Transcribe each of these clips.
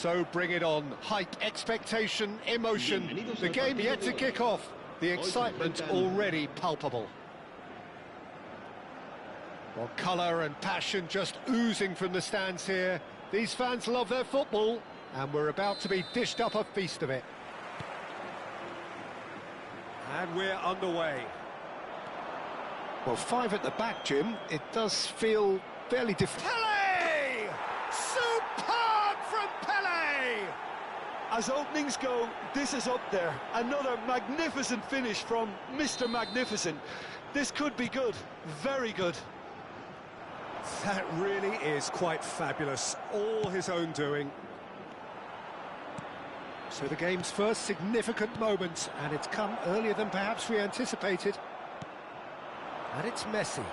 So bring it on. Hype, expectation, emotion. The game yet to kick off. The excitement already palpable. Well, colour and passion just oozing from the stands here. These fans love their football, and we're about to be dished up a feast of it. And we're underway. Well, 5 at the back, Jim. It does feel fairly different. Pele! Superb from Pele! As openings go, this is up there. Another magnificent finish from Mr. Magnificent. This could be good, very good. That really is quite fabulous, all his own doing. So the game's first significant moment, and it's come earlier than perhaps we anticipated. And it's Messi.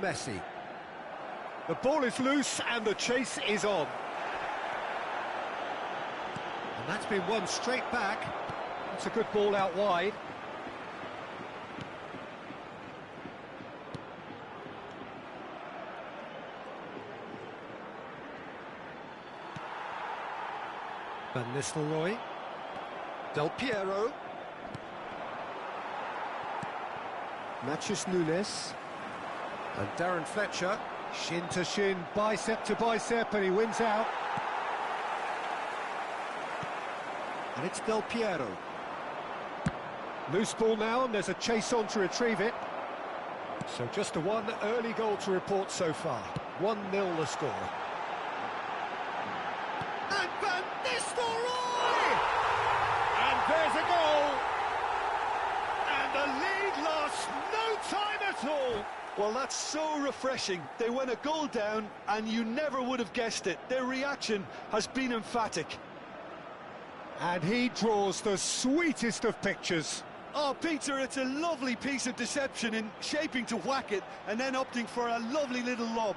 Messi. The ball is loose and the chase is on. And that's been won straight back. It's a good ball out wide. Van Nistelrooy. Del Piero. Matheus Nunes. And Darren Fletcher. Shin to shin, bicep to bicep, and he wins out. And it's Del Piero. Loose ball now, and there's a chase on to retrieve it. So just a one early goal to report so far. 1-0 the score. And Van Nistelrooy! And there's a goal! And the lead lasts no time at all! Well, that's so refreshing. They went a goal down, and you never would have guessed it. Their reaction has been emphatic. And he draws the sweetest of pictures. Oh, Peter, it's a lovely piece of deception in shaping to whack it, and then opting for a lovely little lob.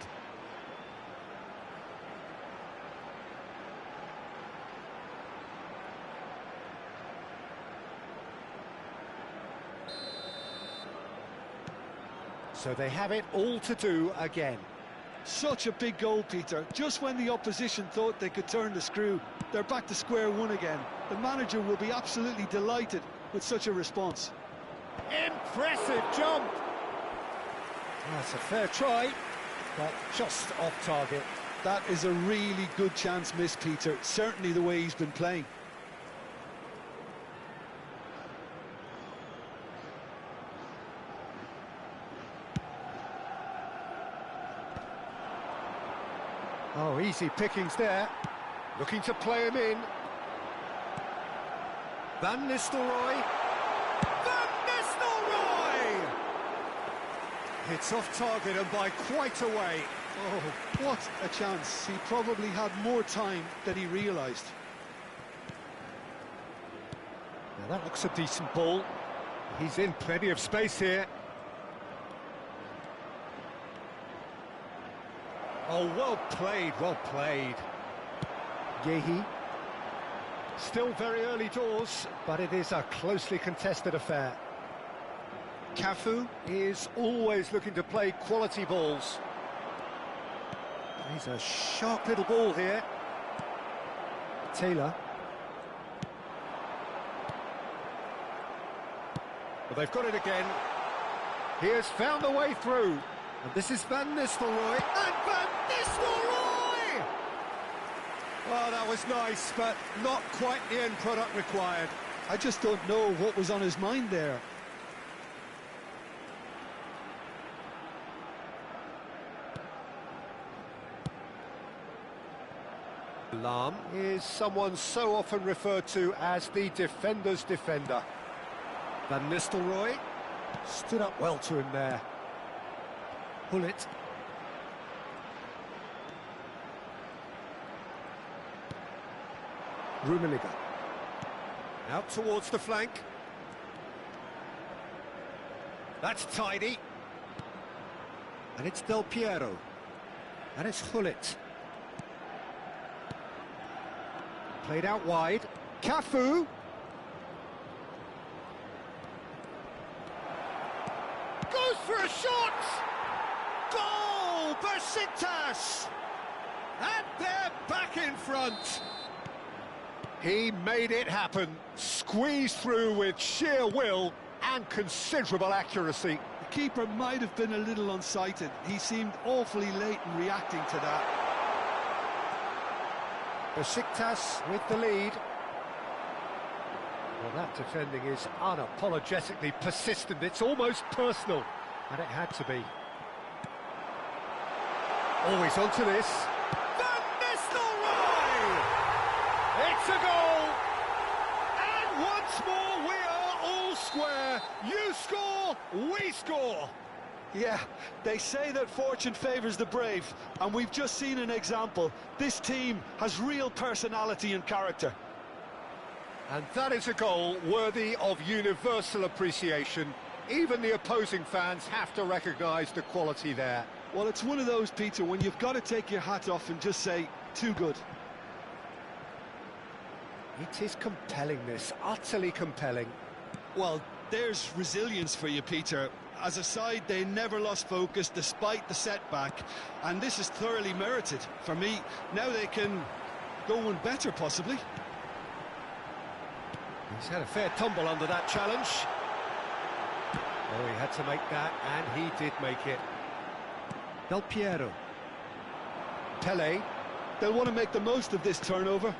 So they have it all to do again. Such a big goal, Peter. Just when the opposition thought they could turn the screw, they're back to square one again. The manager will be absolutely delighted with such a response. Impressive jump! That's a fair try, but just off target. That is a really good chance missed, Peter. Certainly the way he's been playing. Oh, easy pickings there. Looking to play him in. Van Nistelrooy. Van Nistelrooy! It's off target and by quite a way. Oh, what a chance. He probably had more time than he realised. Now that looks a decent ball. He's in plenty of space here. Oh, well played, well played. Yehi. Still very early doors, but it is a closely contested affair. Cafu is always looking to play quality balls. He's a sharp little ball here. Taylor. Well, they've got it again. He has found a way through. And this is Van Nistelrooy. And Van Nistelrooy! Well, that was nice, but not quite the end product required. I just don't know what was on his mind there. Lahm is someone so often referred to as the defender's defender. Van Nistelrooy stood up well to him there. Bullet. Rummenigge. Out towards the flank. That's tidy. And it's Del Piero. And it's Hullet. Played out wide. Cafu. Goes for a shot! Goal! Besiktas! And they're back in front. He made it happen, squeezed through with sheer will and considerable accuracy. The keeper might have been a little unsighted. He seemed awfully late in reacting to that. Besiktas with the lead. Well, that defending is unapologetically persistent. It's almost personal, and it had to be. Always onto this. Van Nistelrooy! It's a goal! And once more we are all square. You score, we score. Yeah, they say that fortune favours the brave, and we've just seen an example. This team has real personality and character. And that is a goal worthy of universal appreciation. Even the opposing fans have to recognise the quality there. Well, it's one of those, Peter, when you've got to take your hat off and just say, too good. It is compelling, this, utterly compelling. Well, there's resilience for you, Peter. As a side, they never lost focus despite the setback, and this is thoroughly merited. For me, now they can go one better, possibly. He's had a fair tumble under that challenge. Oh, he had to make that, and he did make it. Del Piero. Pele. They'll want to make the most of this turnover.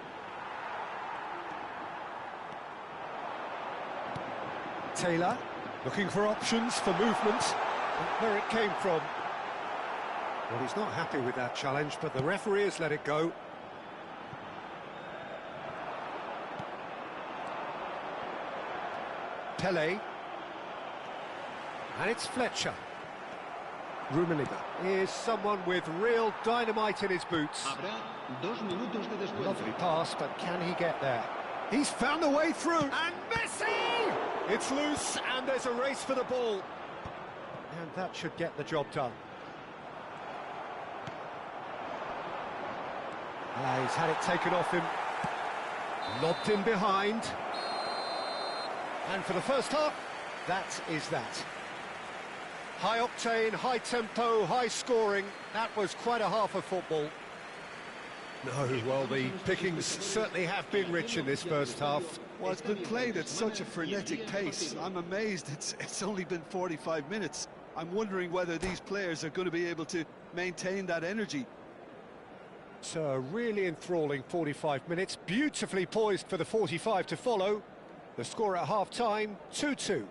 Taylor, looking for options for movement. Where it came from. Well, he's not happy with that challenge, but the referee has let it go. Pele. And it's Fletcher. Rummenigge is someone with real dynamite in his boots. Lovely pass, but can he get there? He's found a way through. And Messi! It's loose, and there's a race for the ball. And that should get the job done. He's had it taken off him. Lobbed in behind. And for the first half, that is that. High octane, high tempo, high scoring. That was quite a half of football. No, well, the pickings certainly have been rich in this first half. Well, it's been played at such a frenetic pace. I'm amazed it's only been 45 minutes. I'm wondering whether these players are going to be able to maintain that energy. It's a really enthralling 45 minutes, beautifully poised for the 45 to follow. The score at half-time, 2-2.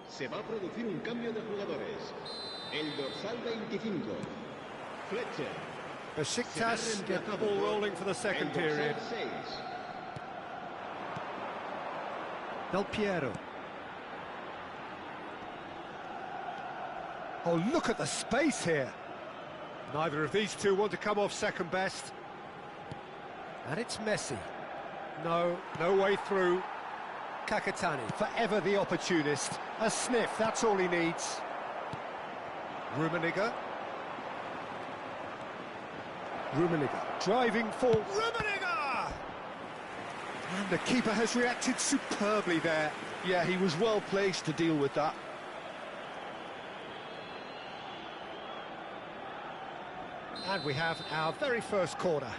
Se va a producir un cambio de jugadores. El dorsal 25, Fletcher. Besiktas get the ball rolling for the second period. 6. Del Piero. Oh, look at the space here. Neither of these two want to come off second best. And it's Messi. No way through. Kakatani, forever the opportunist. A sniff, that's all he needs. Rummenigge. Rummenigge driving for Rummenigge! And the keeper has reacted superbly there. Yeah, he was well placed to deal with that. And we have our very first corner.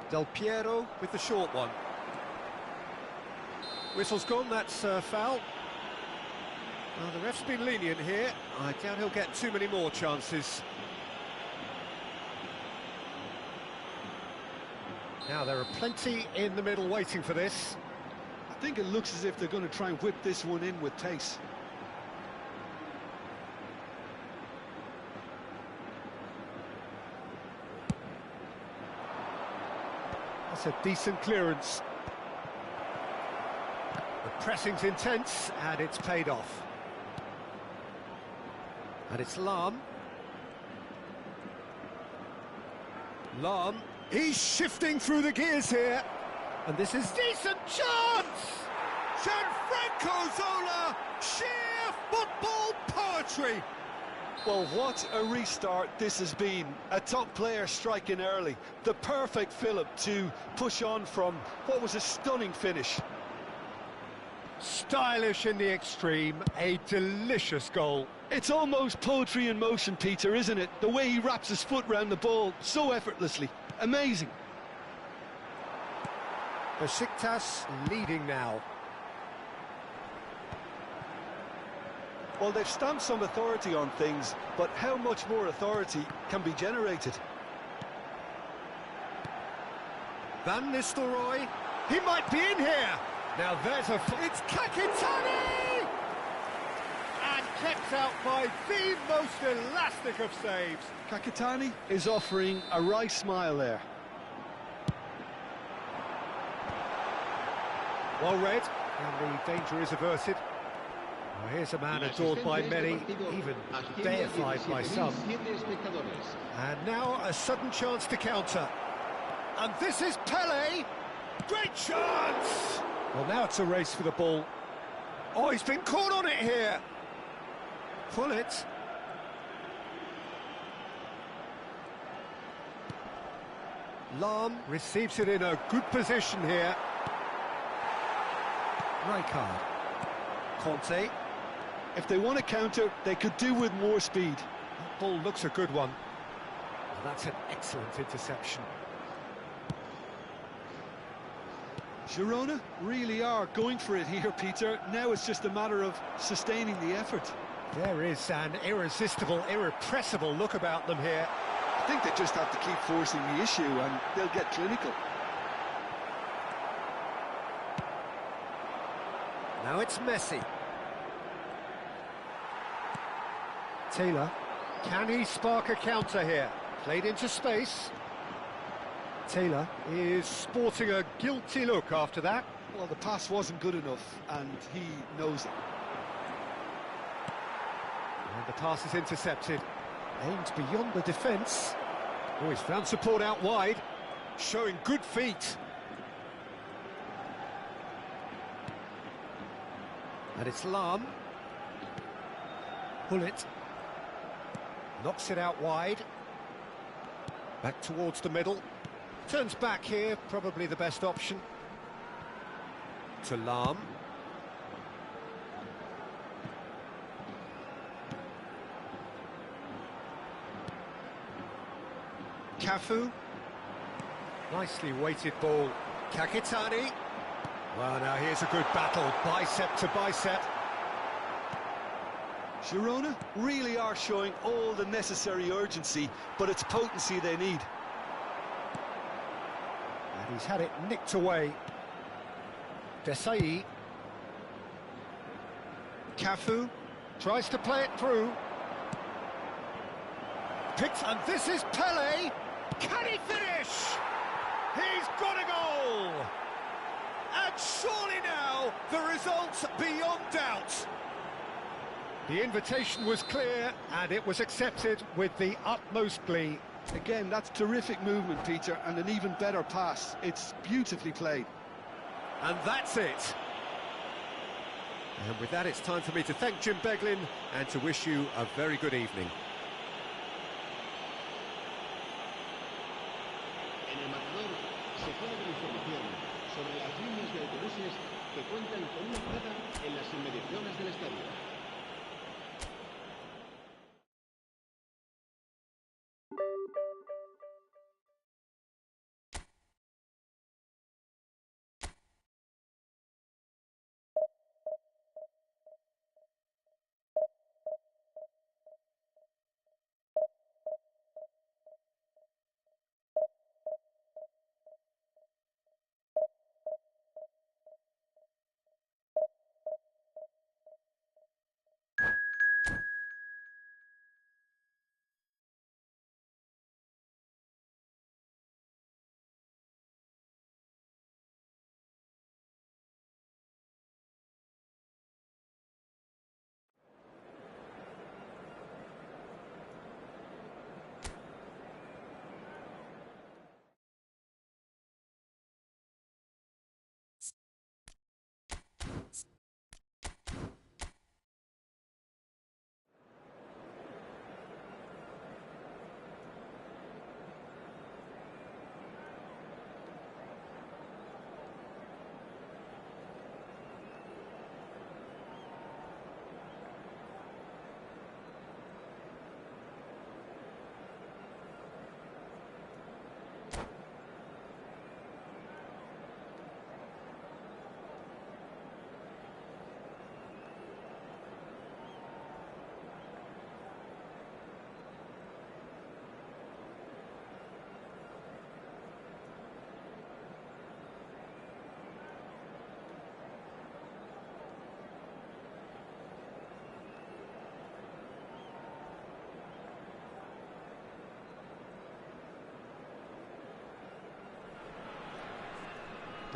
Del Piero with the short one. Whistle's gone, that's foul. Well, the ref's been lenient here. I doubt he'll get too many more chances. Now, there are plenty in the middle waiting for this. I think it looks as if they're going to try and whip this one in with pace. That's a decent clearance. The pressing's intense, and it's paid off. And it's Lahm. Lahm He's shifting through the gears here. And this is decent chance! Gianfranco Zola, sheer football poetry! Well, what a restart this has been. A top player striking early. The perfect fillip to push on from what was a stunning finish. Stylish in the extreme, a delicious goal. It's almost poetry in motion, Peter, isn't it? The way he wraps his foot round the ball so effortlessly. Amazing. Besiktas leading now. Well, they've stamped some authority on things, but how much more authority can be generated? Van Nistelrooy, he might be in here. Now there's it's Kakitani! And kept out by the most elastic of saves. Kakitani is offering a wry smile there. Well read, and the danger is averted. Well, here's a man adored by many, even deified by some. And now a sudden chance to counter. And this is Pele! Great chance! Well, now it's a race for the ball. Oh, he's been caught on it here! Pull it. Lahm receives it in a good position here. Rijkaard. Conte. If they want to counter, they could do with more speed. That ball looks a good one. Well, that's an excellent interception. Girona really are going for it here, Peter. Now it's just a matter of sustaining the effort. There is an irresistible, irrepressible look about them here. I think they just have to keep forcing the issue and they'll get clinical. Now it's Messi. Taylor, can he spark a counter here? Played into space. Taylor is sporting a guilty look after that. Well, the pass wasn't good enough, and he knows it. And the pass is intercepted. Aimed beyond the defence. Oh, he's found support out wide. Showing good feet. And it's Lahm. Hullet. Knocks it out wide. Back towards the middle. Turns back here, probably the best option. To Lahm. Cafu. Nicely weighted ball. Kakitani. Well, now here's a good battle, bicep to bicep. Girona really are showing all the necessary urgency, but it's potency they need. And he's had it nicked away. Desai. Cafu tries to play it through. Picks, and this is Pele. Can he finish? He's got a goal! And surely now, the result's beyond doubt. The invitation was clear, and it was accepted with the utmost glee. Again, that's terrific movement, Peter, and an even better pass. It's beautifully played. And that's it. And with that, it's time for me to thank Jim Beglin and to wish you a very good evening. En el marcador se pone la información sobre las líneas de autobuses que cuentan con una parada en las inmediaciones del estadio.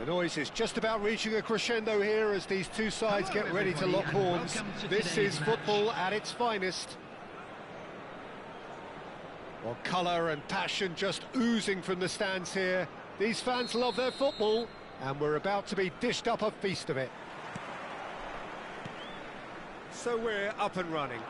The noise is just about reaching a crescendo here as these two sides get ready to lock horns. This is football at its finest. Well, colour and passion just oozing from the stands here. These fans love their football, and we're about to be dished up a feast of it. So we're up and running.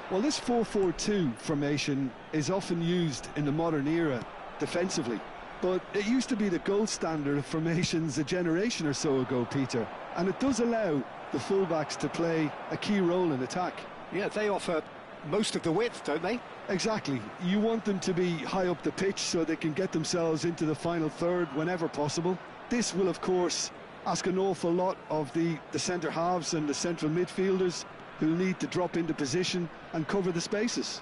Well, this 4-4-2 formation is often used in the modern era defensively, but it used to be the gold standard of formations a generation or so ago, Peter, and it does allow the fullbacks to play a key role in attack. Yeah, they offer most of the width, don't they? Exactly. You want them to be high up the pitch so they can get themselves into the final third whenever possible. This will, of course, ask an awful lot of the centre halves and the central midfielders, who'll need to drop into position and cover the spaces.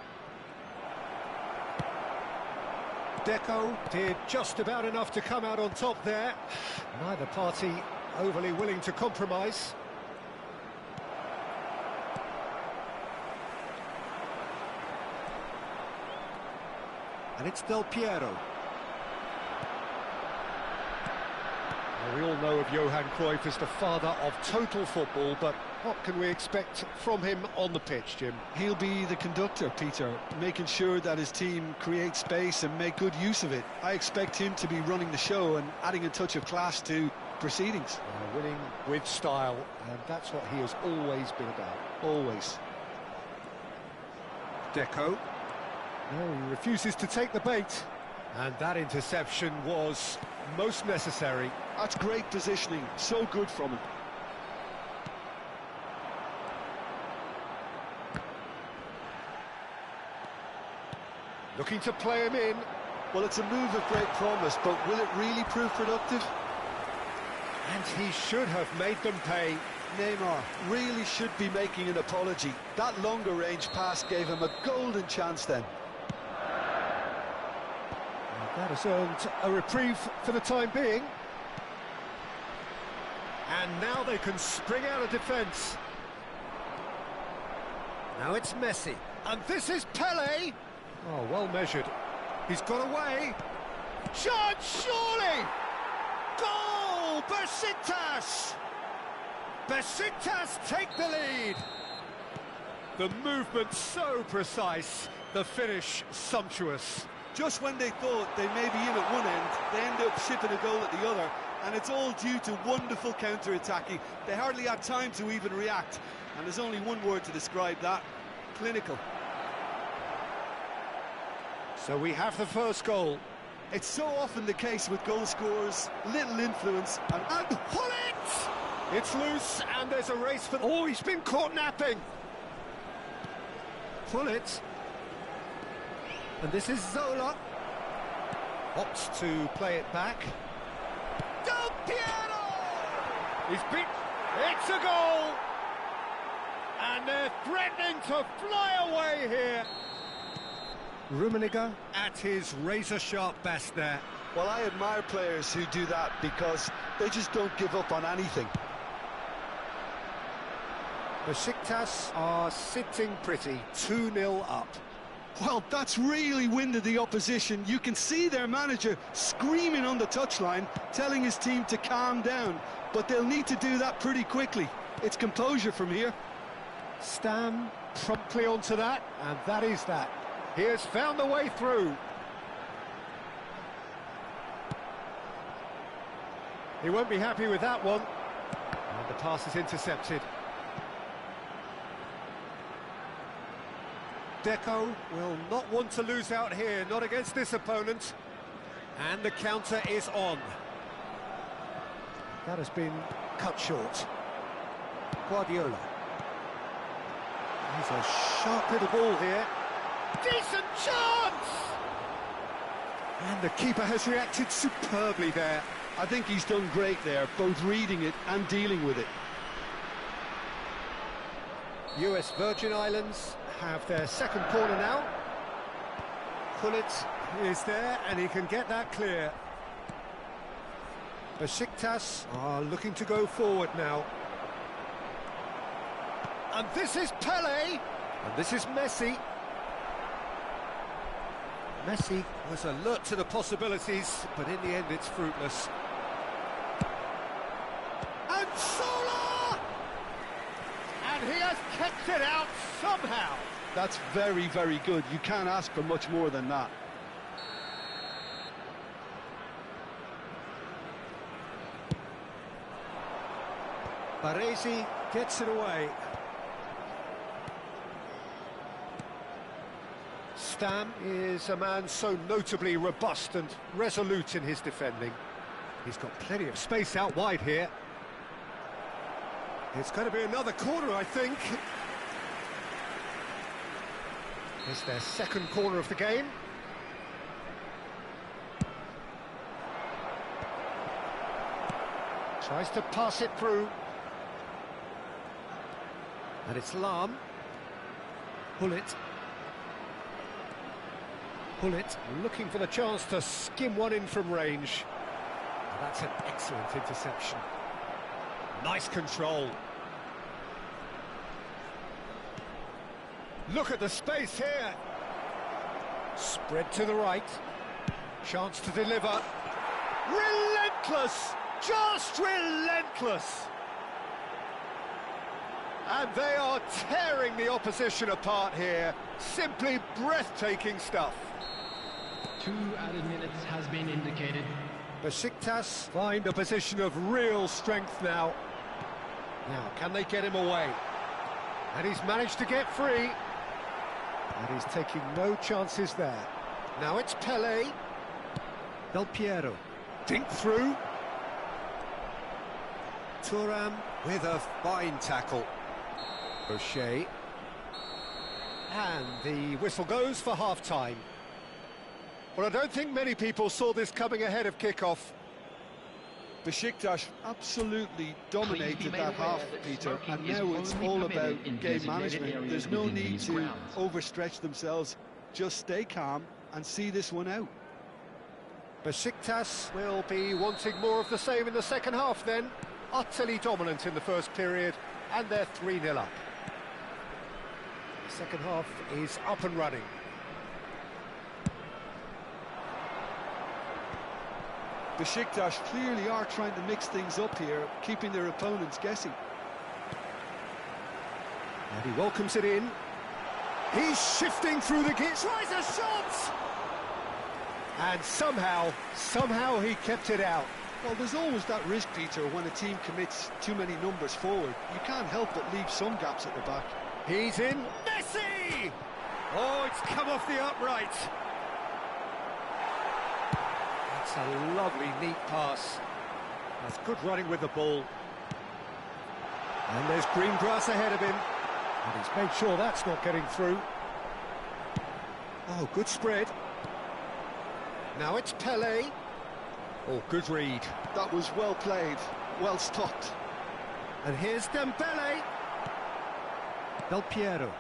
Deco did just about enough to come out on top there. Neither party overly willing to compromise. And it's Del Piero. Well, we all know of Johan Cruyff as the father of total football, but what can we expect from him on the pitch, Jim? He'll be the conductor, Peter, making sure that his team creates space and make good use of it. I expect him to be running the show and adding a touch of class to proceedings. Winning with style, and that's what he has always been about. Always. Deco. No, he refuses to take the bait. And that interception was most necessary. That's great positioning, so good from him. Looking to play him in. Well, it's a move of great promise, but will it really prove productive? And he should have made them pay. Neymar really should be making an apology. That longer range pass gave him a golden chance then. That has earned a reprieve for the time being. And now they can spring out of defence. Now it's Messi. And this is Pele. Oh, well measured. He's got away. Chance, surely! Goal! Besiktas! Besiktas take the lead. The movement so precise, the finish sumptuous. Just when they thought they may be in at one end, they end up shipping a goal at the other, and it's all due to wonderful counter-attacking. They hardly had time to even react, and there's only one word to describe that: clinical. So we have the first goal. It's so often the case with goal scorers, little influence, and pull it! It's loose, and there's a race for... Oh, he's been caught napping! Pull it. And this is Zola. Opts to play it back. Del Piero! He's beat. It's a goal! And they're threatening to fly away here. Rummenigge at his razor-sharp best there. Well, I admire players who do that because they just don't give up on anything. Besiktas are sitting pretty, 2-0 up. Well, that's really winded the opposition. You can see their manager screaming on the touchline, telling his team to calm down. But they'll need to do that pretty quickly. It's composure from here. Stam promptly onto that, and that is that. He has found the way through. He won't be happy with that one. And the pass is intercepted. Deco will not want to lose out here, not against this opponent. And the counter is on. That has been cut short. Guardiola. He's a sharp little ball here. Decent chance! And the keeper has reacted superbly there. I think he's done great there, both reading it and dealing with it. US Virgin Islands have their second corner now. Pullet is there, and he can get that clear. Besiktas are looking to go forward now. And this is Pele, and this is Messi. Messi was alert to the possibilities, but in the end it's fruitless. squeezed it out somehow. That's very, very good. You can't ask for much more than that. Baresi gets it away. Stam is a man so notably robust and resolute in his defending. He's got plenty of space out wide here. It's going to be another corner, I think. It's their second corner of the game. Tries to pass it through. And it's Lahm. Hullet. Hullet looking for the chance to skim one in from range. And that's an excellent interception. Nice control. Look at the space here. Spread to the right. Chance to deliver. Relentless! Just relentless! And they are tearing the opposition apart here. Simply breathtaking stuff. 2 added minutes has been indicated. Besiktas find a position of real strength now. Now, can they get him away? And he's managed to get free. And he's taking no chances there. Now it's Pele. Del Piero. Dink through. Thuram with a fine tackle. O'Shea. And the whistle goes for half-time. Well, I don't think many people saw this coming ahead of kick-off. Besiktas absolutely dominated that half, Peter, and now it's all about game management. There's no need to overstretch themselves. Just stay calm and see this one out. Besiktas will be wanting more of the same in the second half then. Utterly dominant in the first period, and they're 3-0 up. The second half is up and running. Besiktas clearly are trying to mix things up here, keeping their opponents guessing. And he welcomes it in. He's shifting through the gear, tries a shot! And somehow he kept it out. Well, there's always that risk, Peter, when a team commits too many numbers forward. You can't help but leave some gaps at the back. He's in. Messi! Oh, it's come off the upright. That's a lovely, neat pass. That's good running with the ball. And there's green grass ahead of him. And he's made sure that's not getting through. Oh, good spread. Now it's Pele. Oh, good read. That was well played, well stopped. And here's Dembele. Del Piero.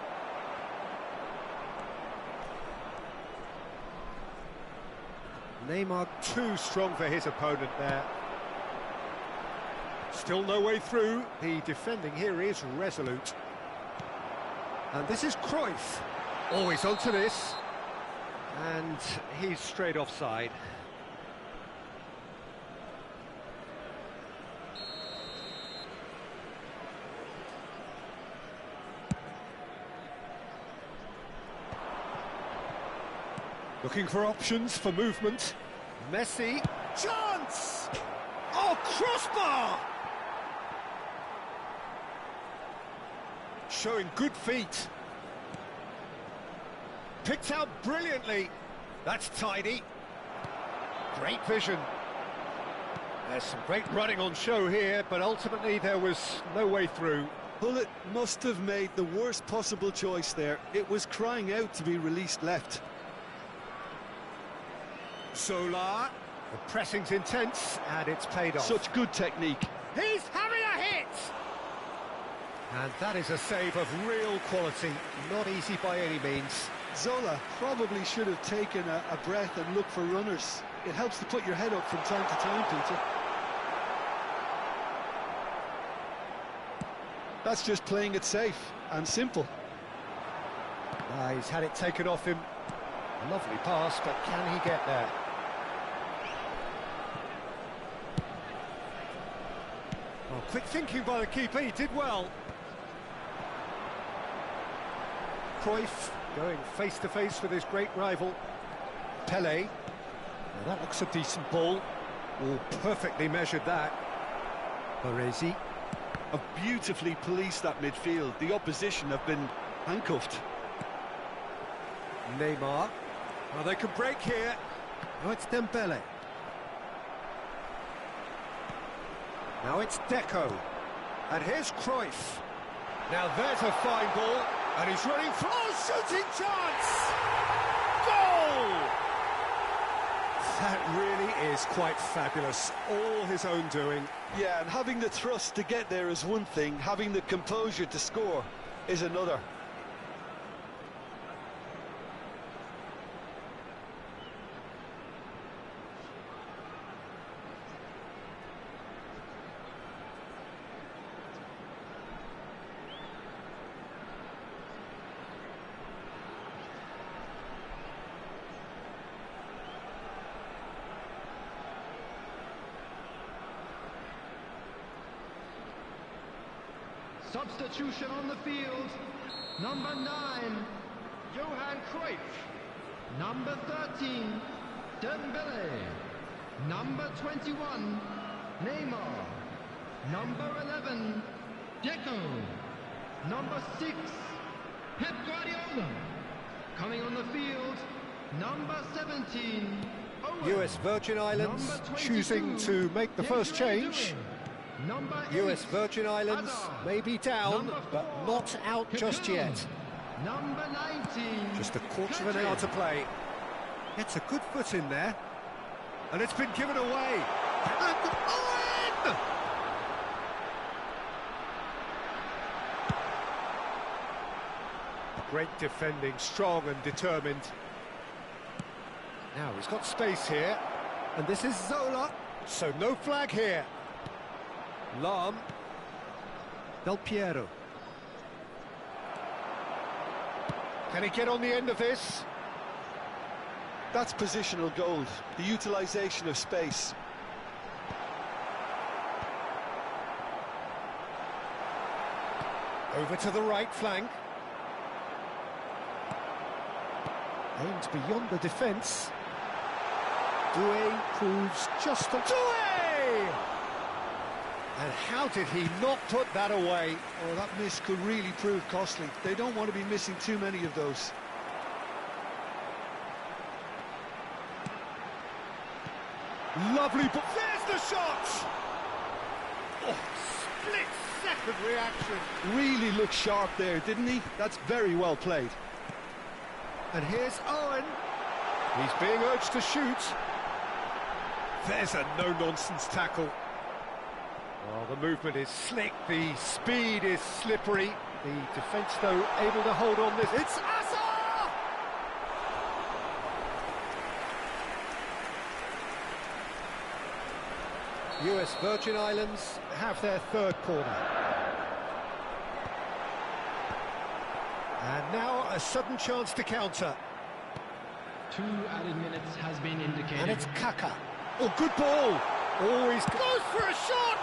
Neymar too strong for his opponent there. Still no way through. The defending here is resolute. And this is Cruyff. Always onto this. And he's straight offside. Looking for options for movement. Messi. Chance! Oh, crossbar! Showing good feet. Picked out brilliantly. That's tidy. Great vision. There's some great running on show here, but ultimately there was no way through. Hullet must have made the worst possible choice there. It was crying out to be released left. Solar. The pressing's intense, and it's paid off. Such good technique. He's having a hit! And that is a save of real quality. Not easy by any means. Zola probably should have taken a breath and looked for runners. It helps to put your head up from time to time, Peter. That's just playing it safe and simple. He's had it taken off him. Lovely pass, but can he get there? Oh, quick thinking by the keeper, he did well. Cruyff going face-to-face with his great rival, Pelé. Now that looks a decent ball. Oh, perfectly measured that. Baresi. Have beautifully policed that midfield. The opposition have been handcuffed. Neymar. Well, they can break here. Now it's Dembele. Now it's Deco. And here's Cruyff. Now there's a fine ball. And he's running for... Oh, shooting chance! Goal! That really is quite fabulous. All his own doing. Yeah, and having the thrust to get there is one thing. Having the composure to score is another. Substitution on the field. Number 9, Johan Cruyff. Number 13, Dembele. Number 21, Neymar. Number 11, Deco. Number 6, Pep Guardiola. Coming on the field, number 17, Owen. US Virgin Islands choosing to make the first change. US Virgin Islands may be down, but not out just yet. Number 19. Just a quarter of an hour to play. It's a good foot in there. And it's been given away. And Owen! Great defending, strong and determined. Now he's got space here. And this is Zola. So no flag here. Lam. Del Piero. Can he get on the end of this? That's positional gold, the utilisation of space. Over to the right flank. Aimed beyond the defence. Doué proves just a... Doué! And how did he not put that away? Oh, that miss could really prove costly. They don't want to be missing too many of those. Lovely, but there's the shot! Oh, split-second reaction. Really looked sharp there, didn't he? That's very well played. And here's Owen. He's being urged to shoot. There's a no-nonsense tackle. Well, the movement is slick, the speed is slippery. The defence, though, able to hold on this. It's Azar! US Virgin Islands have their third corner. And now a sudden chance to counter. 2 added minutes has been indicated. And it's Kaka. Oh, good ball! Always goes for a shot!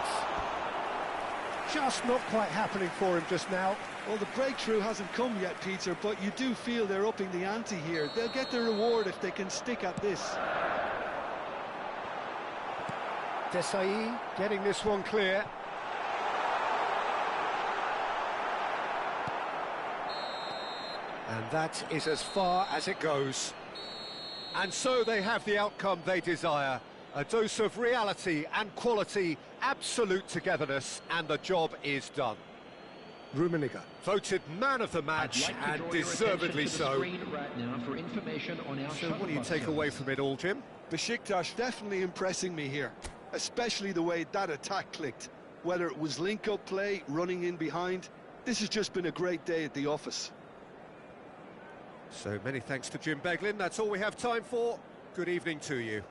Just not quite happening for him just now. Well, the breakthrough hasn't come yet, Peter, but you do feel they're upping the ante here. They'll get their reward if they can stick at this. Desai getting this one clear. And that is as far as it goes. And so they have the outcome they desire. A dose of reality and quality, absolute togetherness, and the job is done. Rummenigge voted man of the match, and deservedly so. Right now for information on our So what do you take away from it all, Jim? Besiktas definitely impressing me here, especially the way that attack clicked. Whether it was link-up play, running in behind, this has just been a great day at the office. So many thanks to Jim Beglin. That's all we have time for. Good evening to you.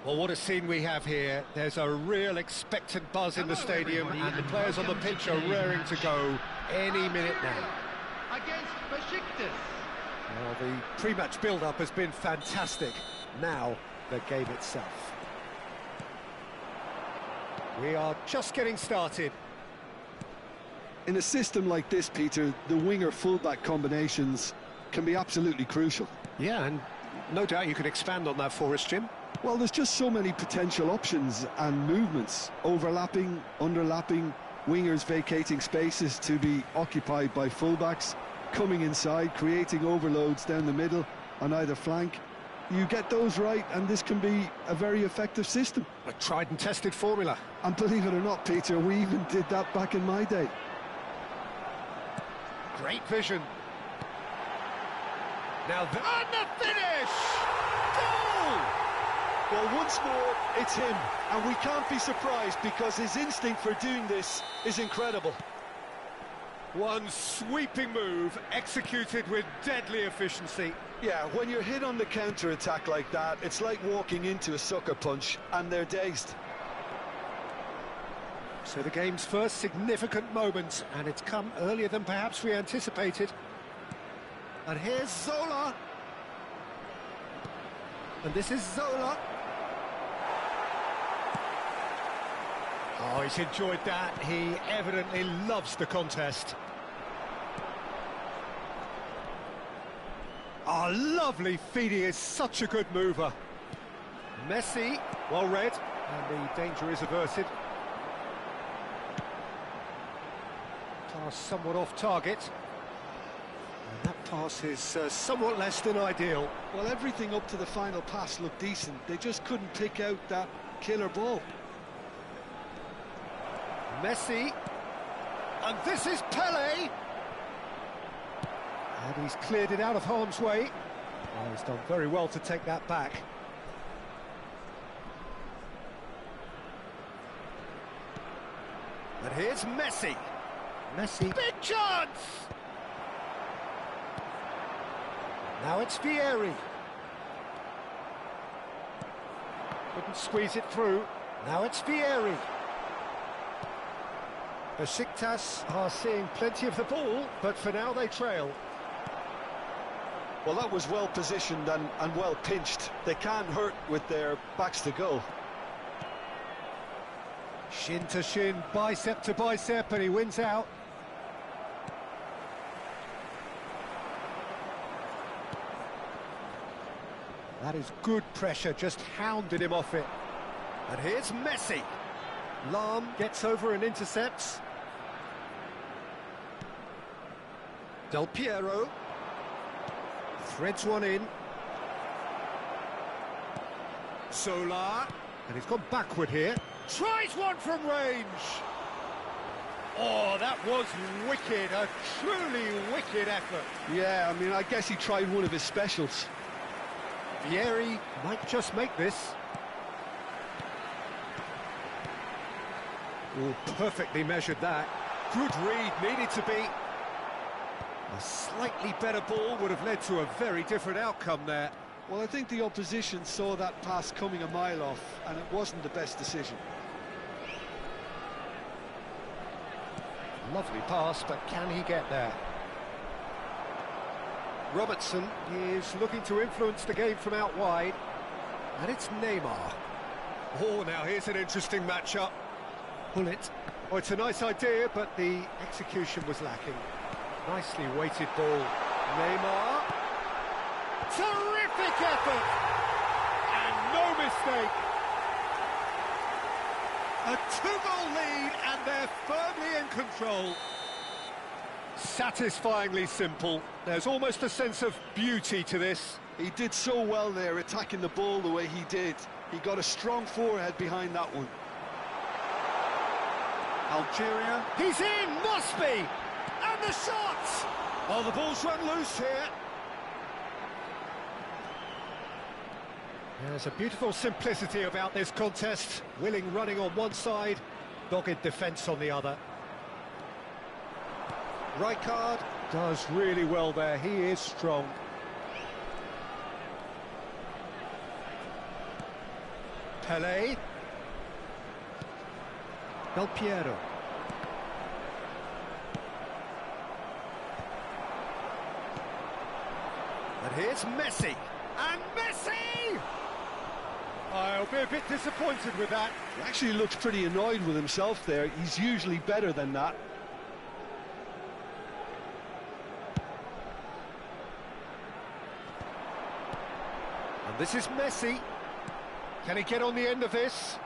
Well, what a scene we have here. There's a real expectant buzz in the stadium, and the players on the pitch are raring to go any minute now. Against Besiktas. Well, the pre-match build-up has been fantastic. Now, the game itself. We are just getting started. In a system like this, Peter, the winger-fullback combinations can be absolutely crucial. Yeah, and no doubt you can expand on that for us, Jim. Well, there's just so many potential options and movements, overlapping, underlapping, wingers vacating spaces to be occupied by fullbacks, coming inside, creating overloads down the middle on either flank. You get those right, and this can be a very effective system. A tried and tested formula. And believe it or not, Peter, we even did that back in my day. Great vision. Now, and the finish! Goal! Well, once more, it's him, and we can't be surprised because his instinct for doing this is incredible. One sweeping move, executed with deadly efficiency. Yeah, when you're hit on the counter-attack like that, it's like walking into a sucker punch, and they're dazed. So the game's first significant moment, and it's come earlier than perhaps we anticipated. And here's Zola. And this is Zola. Oh, he's enjoyed that. He evidently loves the contest. Oh, lovely feed. He is such a good mover. Messi, well read, and the danger is averted. Pass somewhat off target. And that pass is somewhat less than ideal. Well, everything up to the final pass looked decent. They just couldn't pick out that killer ball. Messi, and this is Pele. And he's cleared it out of harm's way. Oh, he's done very well to take that back. And here's Messi. Messi, big chance! Now it's Vieri. Couldn't squeeze it through. Now it's Vieri. Besiktas are seeing plenty of the ball, but for now they trail. Well, that was well positioned and well pinched. They can't hurt with their backs to goal. Shin to shin, bicep to bicep, and he wins out. That is good pressure, just hounded him off it. And here's Messi. Lahm gets over and intercepts. Del Piero threads one in. Zola, and he's gone backward here. Tries one from range. Oh, that was wicked, a truly wicked effort. Yeah, I mean, I guess he tried one of his specials. Vieri might just make this. Oh, perfectly measured that. Good read, needed to be. A slightly better ball would have led to a very different outcome there. Well, I think the opposition saw that pass coming a mile off, and it wasn't the best decision. Lovely pass, but can he get there? Robertson is looking to influence the game from out wide. And it's Neymar. Oh, now here's an interesting matchup. Pull it. Oh, it's a nice idea, but the execution was lacking. Nicely weighted ball. Neymar. Terrific effort! And no mistake. A two-goal lead, and they're firmly in control. Satisfyingly simple. There's almost a sense of beauty to this. He did so well there, attacking the ball the way he did. He got a strong forehead behind that one. Algeria. He's in, must be! And the shot! Oh, the ball's run loose here. There's a beautiful simplicity about this contest. Willing running on one side, dogged defence on the other. Rijkaard does really well there, he is strong. Pelé. Del Piero. And here's Messi. And Messi! I'll be a bit disappointed with that. He actually looks pretty annoyed with himself there. He's usually better than that. And this is Messi. Can he get on the end of this?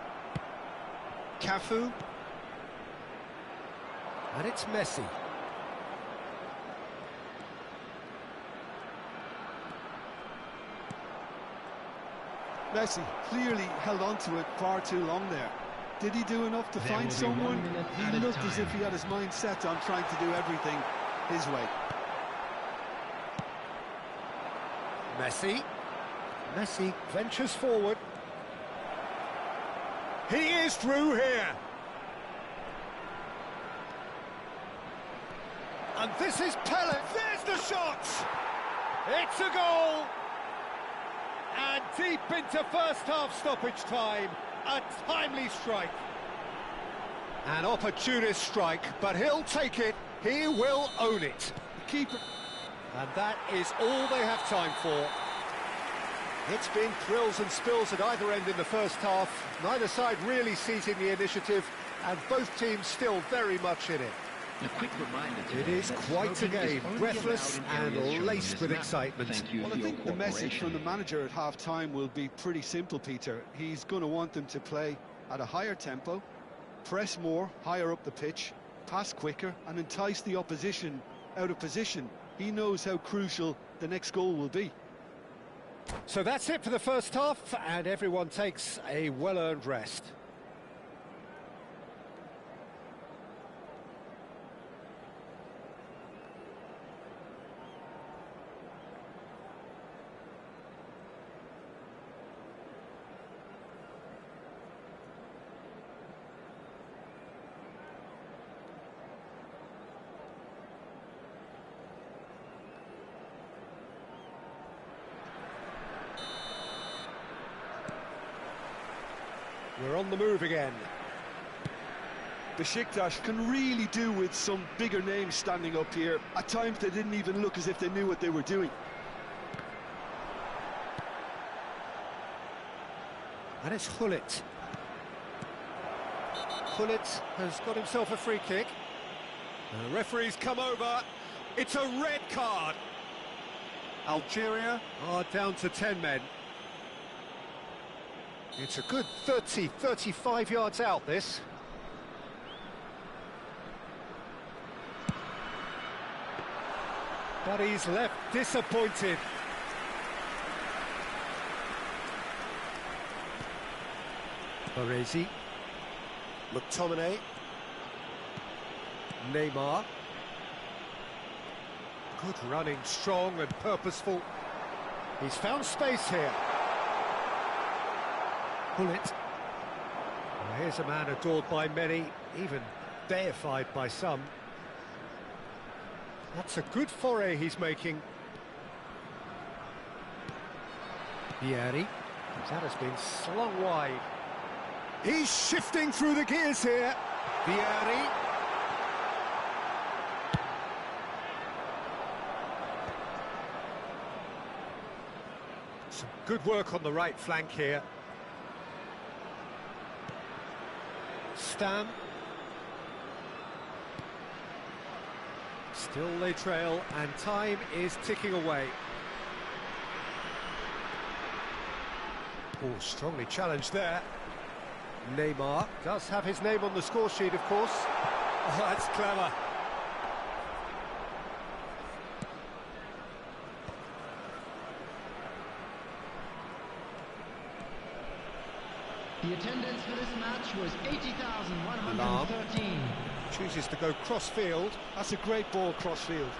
Cafu. And it's Messi. Messi clearly held on to it far too long there. Did he do enough to find someone? He looked as if he had his mind set on trying to do everything his way. Messi. Messi ventures forward. He is through here. And this is Pelé. There's the shot. It's a goal. And deep into first half stoppage time, a timely strike. An opportunist strike, but he'll take it. He will own it. The keeper. And that is all they have time for. It's been thrills and spills at either end in the first half. Neither side really seizing the initiative, and both teams still very much in it. A quick reminder It is quite a game, breathless and laced with excitement. Well, I think the message from the manager at half-time will be pretty simple, Peter. He's going to want them to play at a higher tempo, press more, higher up the pitch, pass quicker, and entice the opposition out of position. He knows how crucial the next goal will be. So that's it for the first half, and everyone takes a well-earned rest. We're on the move again. Besiktas can really do with some bigger names standing up here. At times they didn't even look as if they knew what they were doing. And it's Gullit. Gullit has got himself a free kick. And the referee's come over. It's a red card. Algeria are down to 10 men. It's a good 30, 35 yards out, this. But he's left disappointed. Baresi. McTominay. Neymar. Good running, strong and purposeful. He's found space here. Gullit. Well, here's a man adored by many, even deified by some. That's a good foray he's making. Vieri. That has been slung wide. He's shifting through the gears here. Vieri. Some good work on the right flank here. Stam. Still they trail, and time is ticking away. Oh, strongly challenged there. Neymar does have his name on the score sheet, of course. Oh, that's clever. The attendance for this match was 80,113. Chooses to go cross-field. That's a great ball cross-field.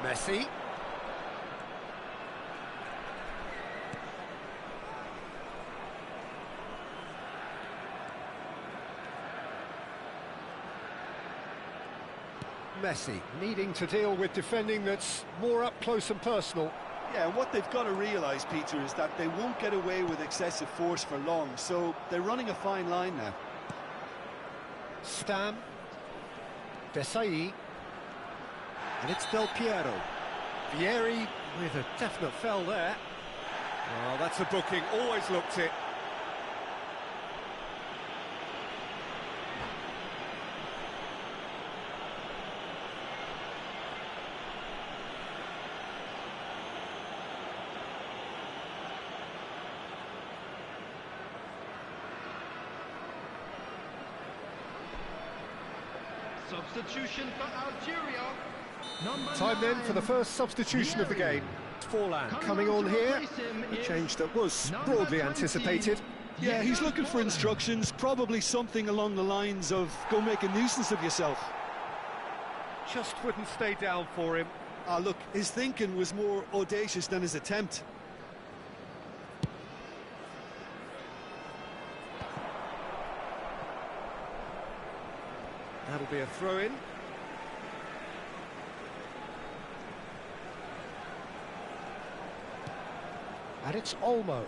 Messi. Messi needing to deal with defending that's more up close and personal. Yeah, and what they've got to realise, Peter, is that they won't get away with excessive force for long, so they're running a fine line now. Stam. Desai. And it's Del Piero. Vieri with a definite foul there. Well, that's a booking, always looked it. Substitution for Algeria. Time then for the first substitution of the game. Forlan coming on here, a change that was broadly anticipated. Yeah, he's looking for instructions, probably something along the lines of, go make a nuisance of yourself. Just wouldn't stay down for him. Ah, look, his thinking was more audacious than his attempt. That'll be a throw-in. And it's Olmo.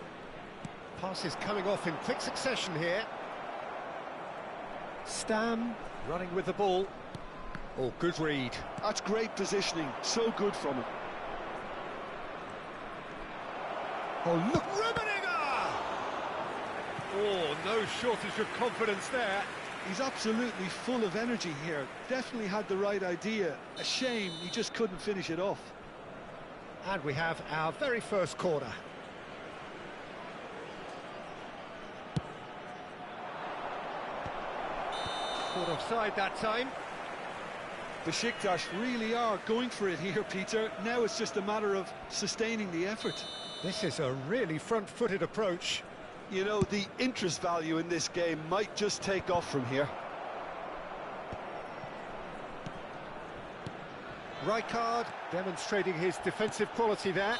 Passes coming off in quick succession here. Stam running with the ball. Oh, good read. That's great positioning, so good from him. Oh, look, Rummenigge! Oh, no shortage of confidence there. He's absolutely full of energy here. Definitely had the right idea. A shame he just couldn't finish it off. And we have our very first corner. Caught offside that time. Besiktas really are going for it here, Peter. Now it's just a matter of sustaining the effort. This is a really front-footed approach. You know, the interest value in this game might just take off from here. Rijkaard demonstrating his defensive quality there.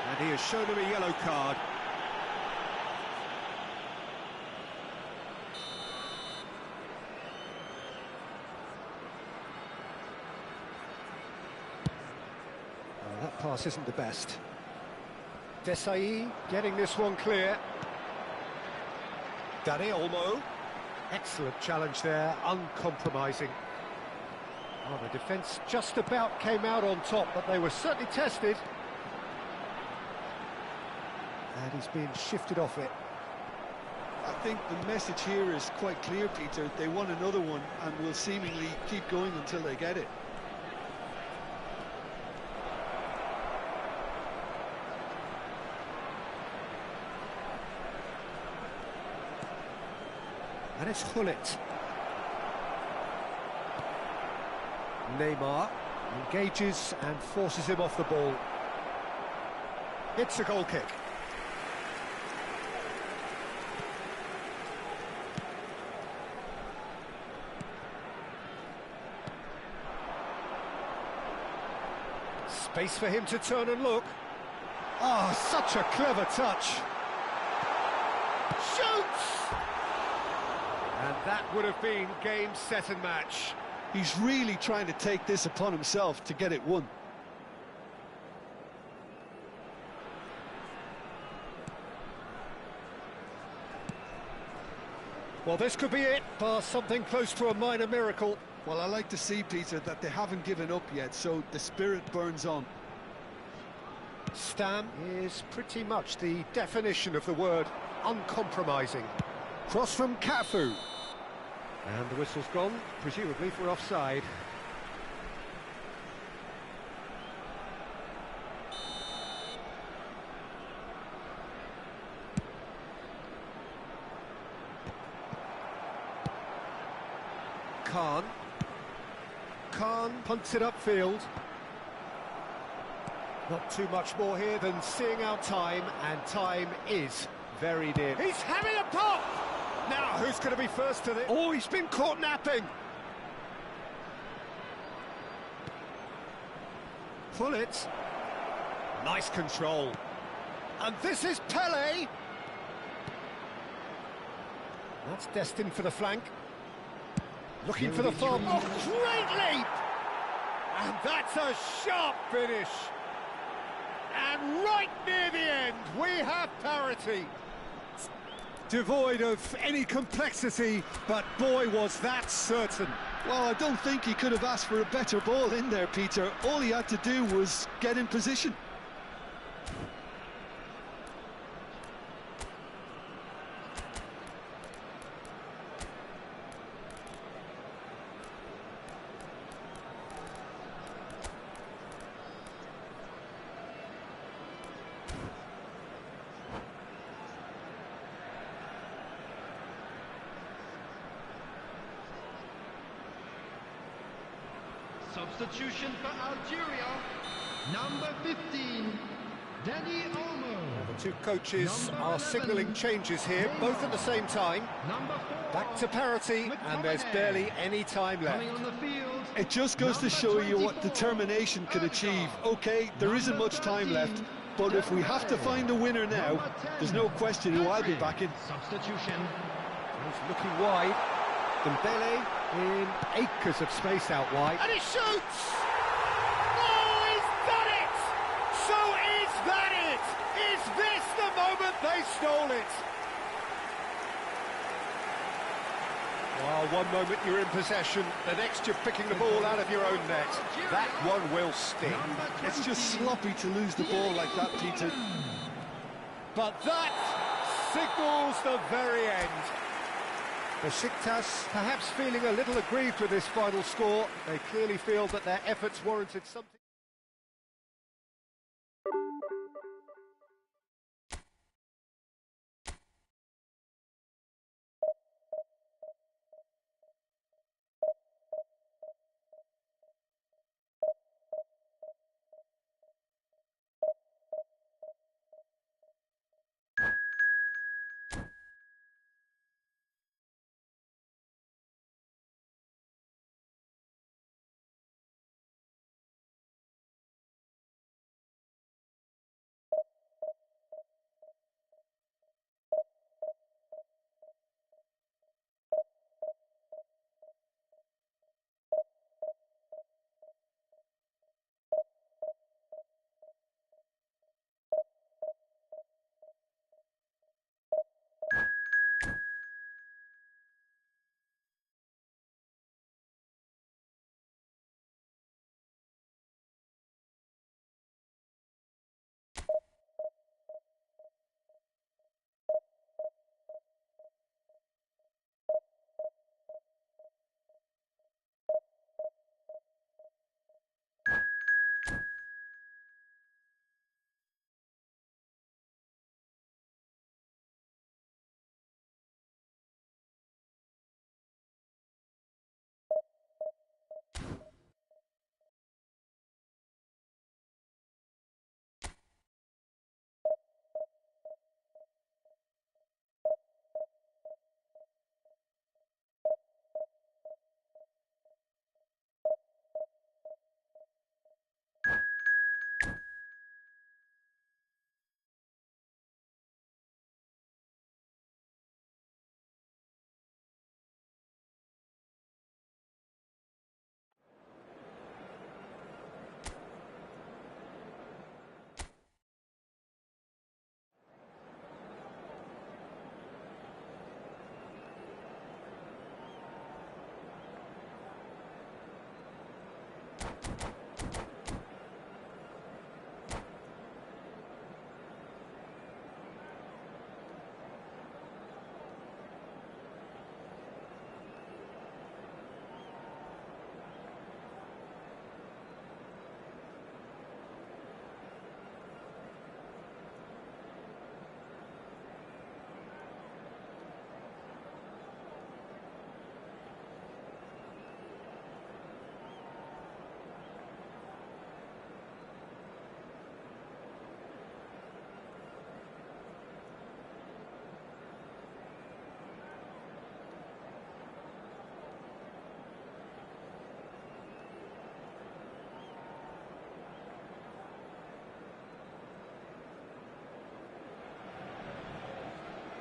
And he has shown him a yellow card. Well, that pass isn't the best. Desai getting this one clear. Dani Olmo. Excellent challenge there, uncompromising. Oh, the defence just about came out on top, but they were certainly tested. And he's being shifted off it. I think the message here is quite clear, Peter. They want another one and will seemingly keep going until they get it. And it's Gullit. Neymar engages and forces him off the ball. It's a goal kick. Space for him to turn and look. Oh, such a clever touch. Shoots! And that would have been game, set and match. He's really trying to take this upon himself to get it won. Well, this could be it, bar something close to a minor miracle. Well, I like to see, Peter, that they haven't given up yet, so the spirit burns on. Stam is pretty much the definition of the word uncompromising. Cross from Cafu. And the whistle's gone, presumably for offside. Khan punts it upfield. Not too much more here than seeing out time, and time is very near. He's having a pop! Now, who's going to be first to this? Oh, he's been caught napping! Gullit. Nice control. And this is Pele! That's destined for the flank. Looking for the far... Oh, great leap! And that's a sharp finish. And right near the end, we have parity. Devoid of any complexity, but boy, was that certain. Well, I don't think he could have asked for a better ball in there, Peter. All he had to do was get in position. Substitution for Algeria, number 15, Danny Olmo. The two coaches are signalling changes here, both at the same time. Number 4, Back to parity, and there's barely any time left. coming on the field. It just goes to show you what determination can achieve. OK, there isn't much time left, but if we have to find a winner now, there's no question who I'll be backing. Substitution. He's looking wide. Dembele in acres of space out wide. And he shoots! Oh, he's done it! So is that it? Is this the moment they stole it? Well, one moment you're in possession, the next you're picking the ball out of your own net. That one will sting. It's just sloppy to lose the ball like that, Peter. But that signals the very end. Besiktas perhaps feeling a little aggrieved with this final score. They clearly feel that their efforts warranted something.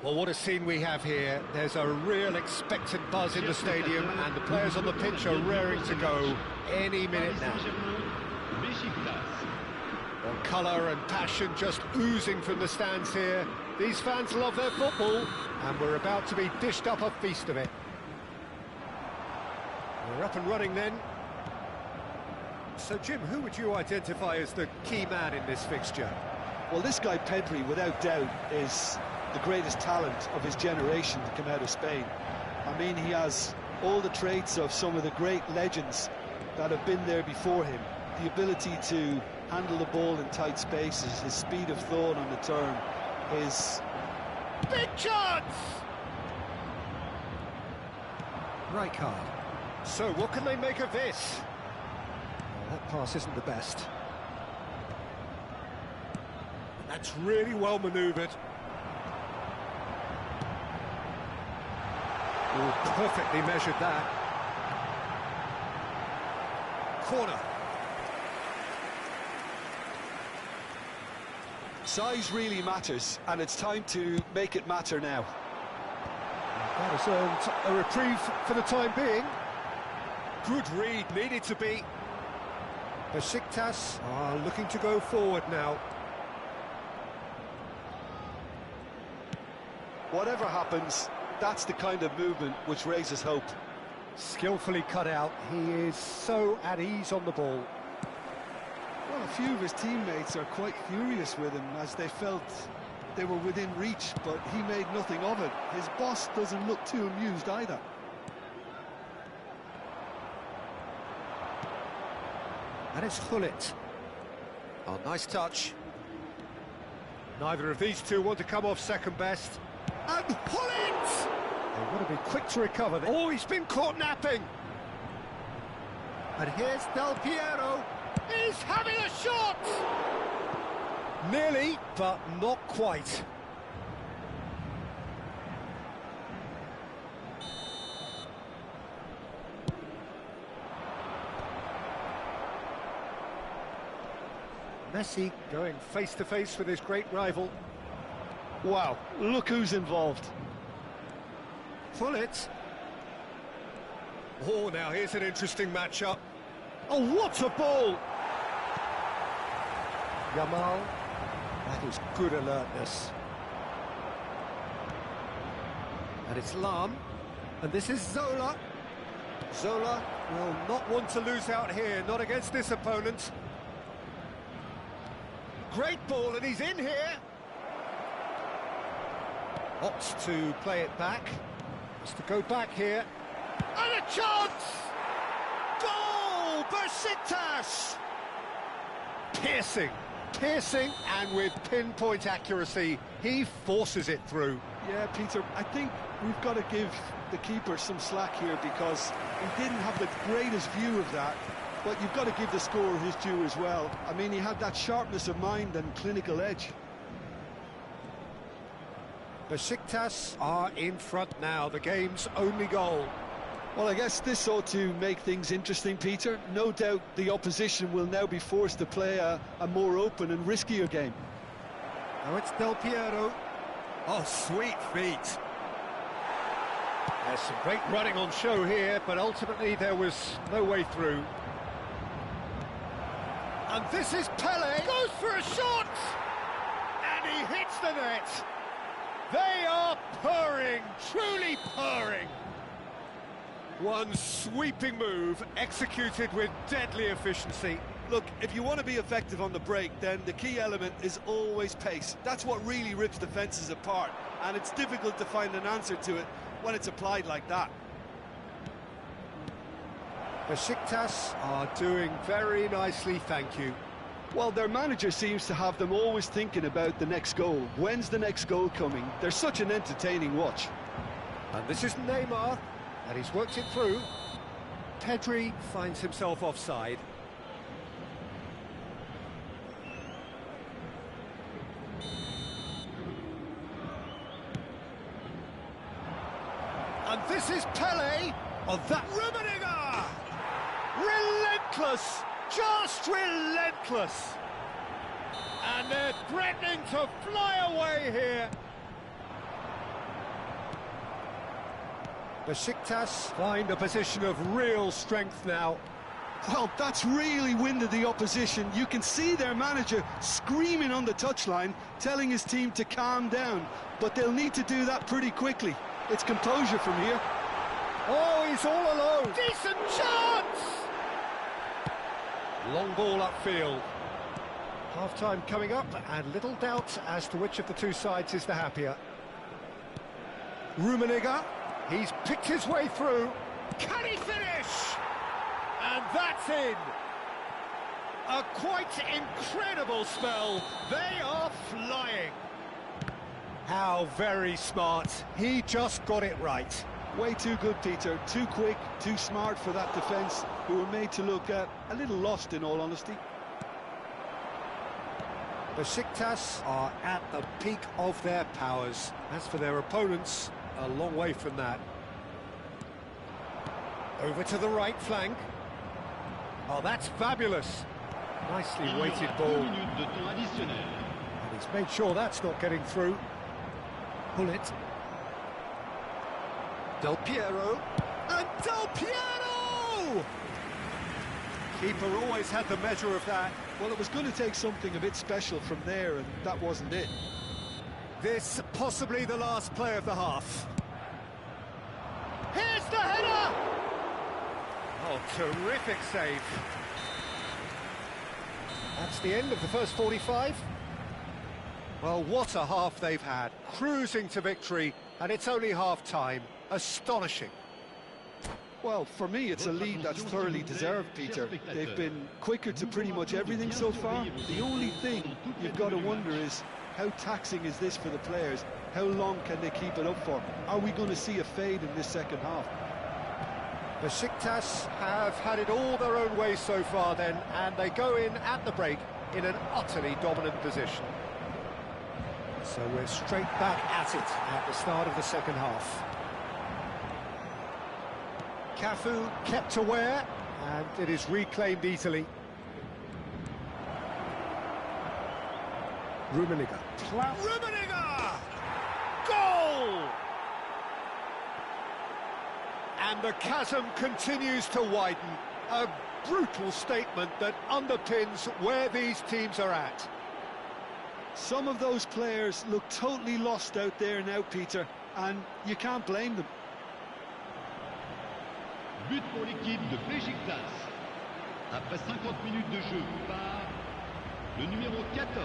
Well, what a scene we have here. There's a real expectant buzz in the stadium, and the players on the pitch are raring to go any minute now. Well, colour and passion just oozing from the stands here. These fans love their football, and we're about to be dished up a feast of it. We're up and running then. So, Jim, who would you identify as the key man in this fixture? Well, this guy Pedri, without doubt, is the greatest talent of his generation to come out of Spain. I mean, he has all the traits of some of the great legends that have been there before him. The ability to handle the ball in tight spaces, his speed of thought on the turn, his... Big chance! Right card. So, what can they make of this? Well, that pass isn't the best. That's really well manoeuvred. Oh, perfectly measured that. Corner. Size really matters, and it's time to make it matter now. That has earned a reprieve for the time being. Good read, needed to be. Besiktas are looking to go forward now. Whatever happens, that's the kind of movement which raises hope. Skillfully cut out, he is so at ease on the ball. Well, a few of his teammates are quite furious with him as they felt they were within reach, but he made nothing of it. His boss doesn't look too amused either. And it's Gullit. Oh, nice touch. Neither of these two want to come off second best. And Gullit! They want to be quick to recover. Oh, he's been caught napping. And here's Del Piero. He's having a shot! Nearly, but not quite. Messi going face-to-face with his great rival. Wow, look who's involved. Gullit. Oh, now here's an interesting matchup. Oh, what a ball! Yamal. That is good alertness. And it's Lam. And this is Zola. Zola will not want to lose out here, not against this opponent. Great ball, and he's in here. Opts to play it back. Has to go back here. And a chance! Goal! Besiktas! Piercing, and with pinpoint accuracy, he forces it through. Yeah, Peter, I think we've got to give the keeper some slack here because he didn't have the greatest view of that, but you've got to give the scorer his due as well. I mean, he had that sharpness of mind and clinical edge. Besiktas are in front now, the game's only goal. Well, I guess this ought to make things interesting, Peter. No doubt the opposition will now be forced to play a more open and riskier game. Now it's Del Piero. Oh, sweet feet. There's some great running on show here, but ultimately there was no way through. And this is Pele. Goes for a shot! And he hits the net. They are purring, truly purring. One sweeping move, executed with deadly efficiency. Look, if you want to be effective on the break, then the key element is always pace. That's what really rips defences apart, and it's difficult to find an answer to it when it's applied like that. Besiktas are doing very nicely, thank you. Well, their manager seems to have them always thinking about the next goal. When's the next goal coming? They're such an entertaining watch. And this is Neymar, and he's worked it through. Pedri finds himself offside. And this is Pele. Oh, that Rummenigge! Relentless! Just relentless! And they're threatening to fly away here. Besiktas find a position of real strength now. Well, that's really winded the opposition. You can see their manager screaming on the touchline, telling his team to calm down. But they'll need to do that pretty quickly. It's composure from here. Oh, he's all alone. Decent chance! Long ball upfield. Half-time coming up, and little doubt as to which of the two sides is the happier. Rummenigge, he's picked his way through. Can he finish? And that's in. A quite incredible spell. They are flying. How very smart. He just got it right. Way too good, Peter. Too quick, too smart for that defence, who were made to look a little lost, in all honesty. Besiktas are at the peak of their powers. As for their opponents, a long way from that. Over to the right flank. Oh, that's fabulous. Nicely weighted ball. And he's made sure that's not getting through. Pull it. Del Piero. And Del Piero! Keeper always had the measure of that. Well, it was going to take something a bit special from there, and that wasn't it. This possibly the last play of the half. Here's the header! Oh, terrific save. That's the end of the first 45. Well, what a half they've had. Cruising to victory, and it's only half-time. Astonishing. Well, for me, it's a lead that's thoroughly deserved, Peter. They've been quicker to pretty much everything so far. The only thing you've got to wonder is, how taxing is this for the players? How long can they keep it up for? Are we going to see a fade in this second half? Besiktas have had it all their own way so far then, and they go in at the break in an utterly dominant position. So we're straight back at it at the start of the second half. Cafu kept aware, and it is reclaimed easily. Rummenigge. Rummenigge! Goal! And the chasm continues to widen. A brutal statement that underpins where these teams are at. Some of those players look totally lost out there now, Peter, and you can't blame them. But pour l'équipe de Besiktas. Après 50 minutes de jeu par le numéro 14.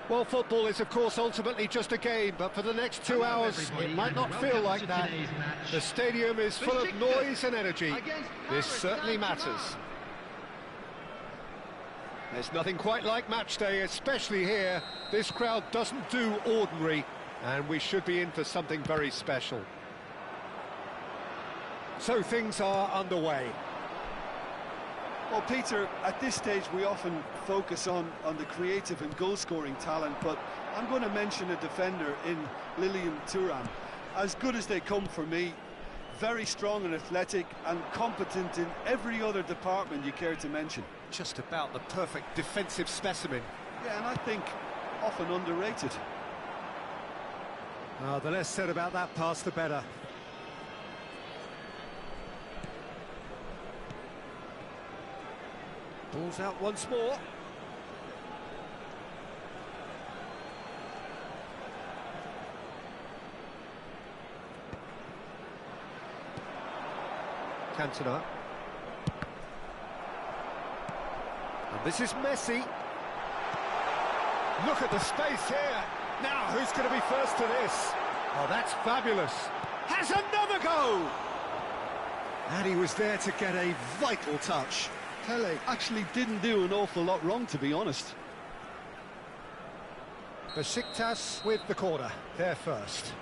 Well, football is, of course, ultimately just a game, but for the next 2 hours, it might not feel like that. The stadium is full of noise and energy. This certainly matters. There's nothing quite like match day, especially here. This crowd doesn't do ordinary, and we should be in for something very special. So things are underway. Well, Peter, at this stage we often focus on the creative and goal-scoring talent, but I'm going to mention a defender in Lilian Thuram. As good as they come for me, very strong and athletic and competent in every other department you care to mention. Just about the perfect defensive specimen. Yeah, and I think often underrated. The less said about that pass, the better. Ball's out once more. Cantona. And this is Messi. Look at the space here. Now, who's going to be first to this? Oh, that's fabulous. Has another go! And he was there to get a vital touch. Pele actually didn't do an awful lot wrong, to be honest. Besiktas with the corner. They're first.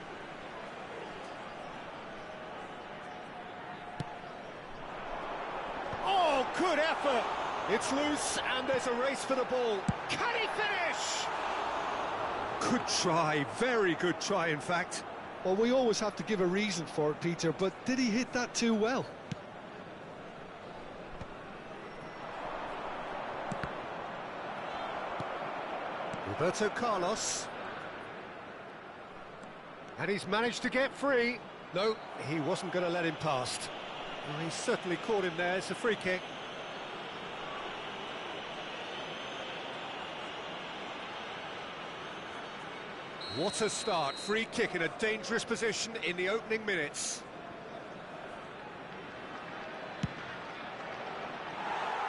Oh, good effort! It's loose, and there's a race for the ball. Can he finish? Good try, very good try, in fact. Well, we always have to give a reason for it, Peter, but did he hit that too well? Roberto Carlos. And he's managed to get free. No, he wasn't going to let him past. Well, he certainly caught him there. It's a free kick. What a start. Free kick in a dangerous position in the opening minutes.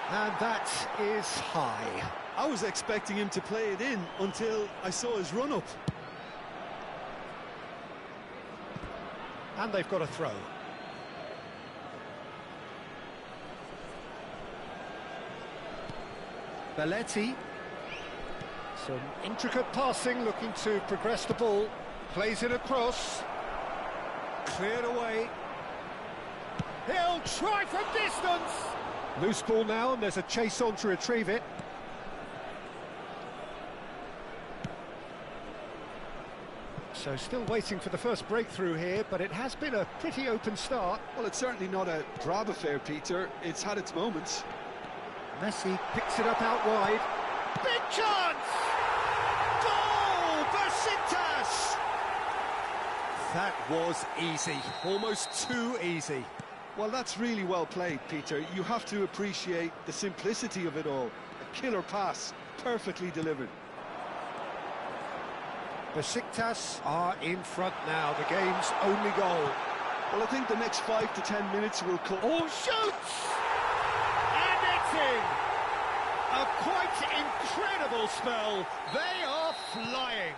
And that is high. I was expecting him to play it in until I saw his run-up. And they've got a throw. Belletti. Some intricate passing, looking to progress the ball. Plays it across. Cleared away. He'll try from distance! Loose ball now, and there's a chase on to retrieve it. So still waiting for the first breakthrough here, but it has been a pretty open start. Well, it's certainly not a drab affair, Peter. It's had its moments. Messi picks it up out wide. Big chance! Goal! Besiktas! That was easy, almost too easy. Well, that's really well played, Peter. You have to appreciate the simplicity of it all. A killer pass, perfectly delivered. Besiktas are in front now, the game's only goal. Well, I think the next 5 to 10 minutes will come. Oh, shoots! And it's in! A quite incredible spell. They are flying.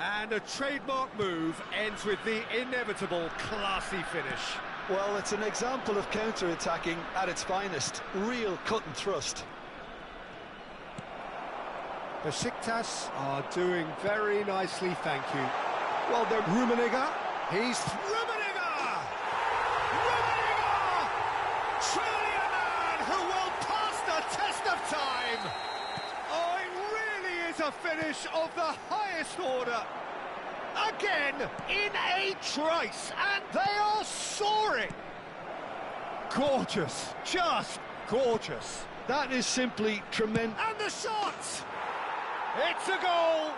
And a trademark move ends with the inevitable classy finish. Well, it's an example of counter-attacking at its finest. Real cut and thrust. Besiktas are doing very nicely, thank you. Well, they're Rummenigge. He's Rummenigge! Rummenigge! Truly a man who will pass the test of time! Oh, it really is a finish of the highest order. Again, in a trice, and they are soaring. Gorgeous, just gorgeous. That is simply tremendous. And the shot! It's a goal!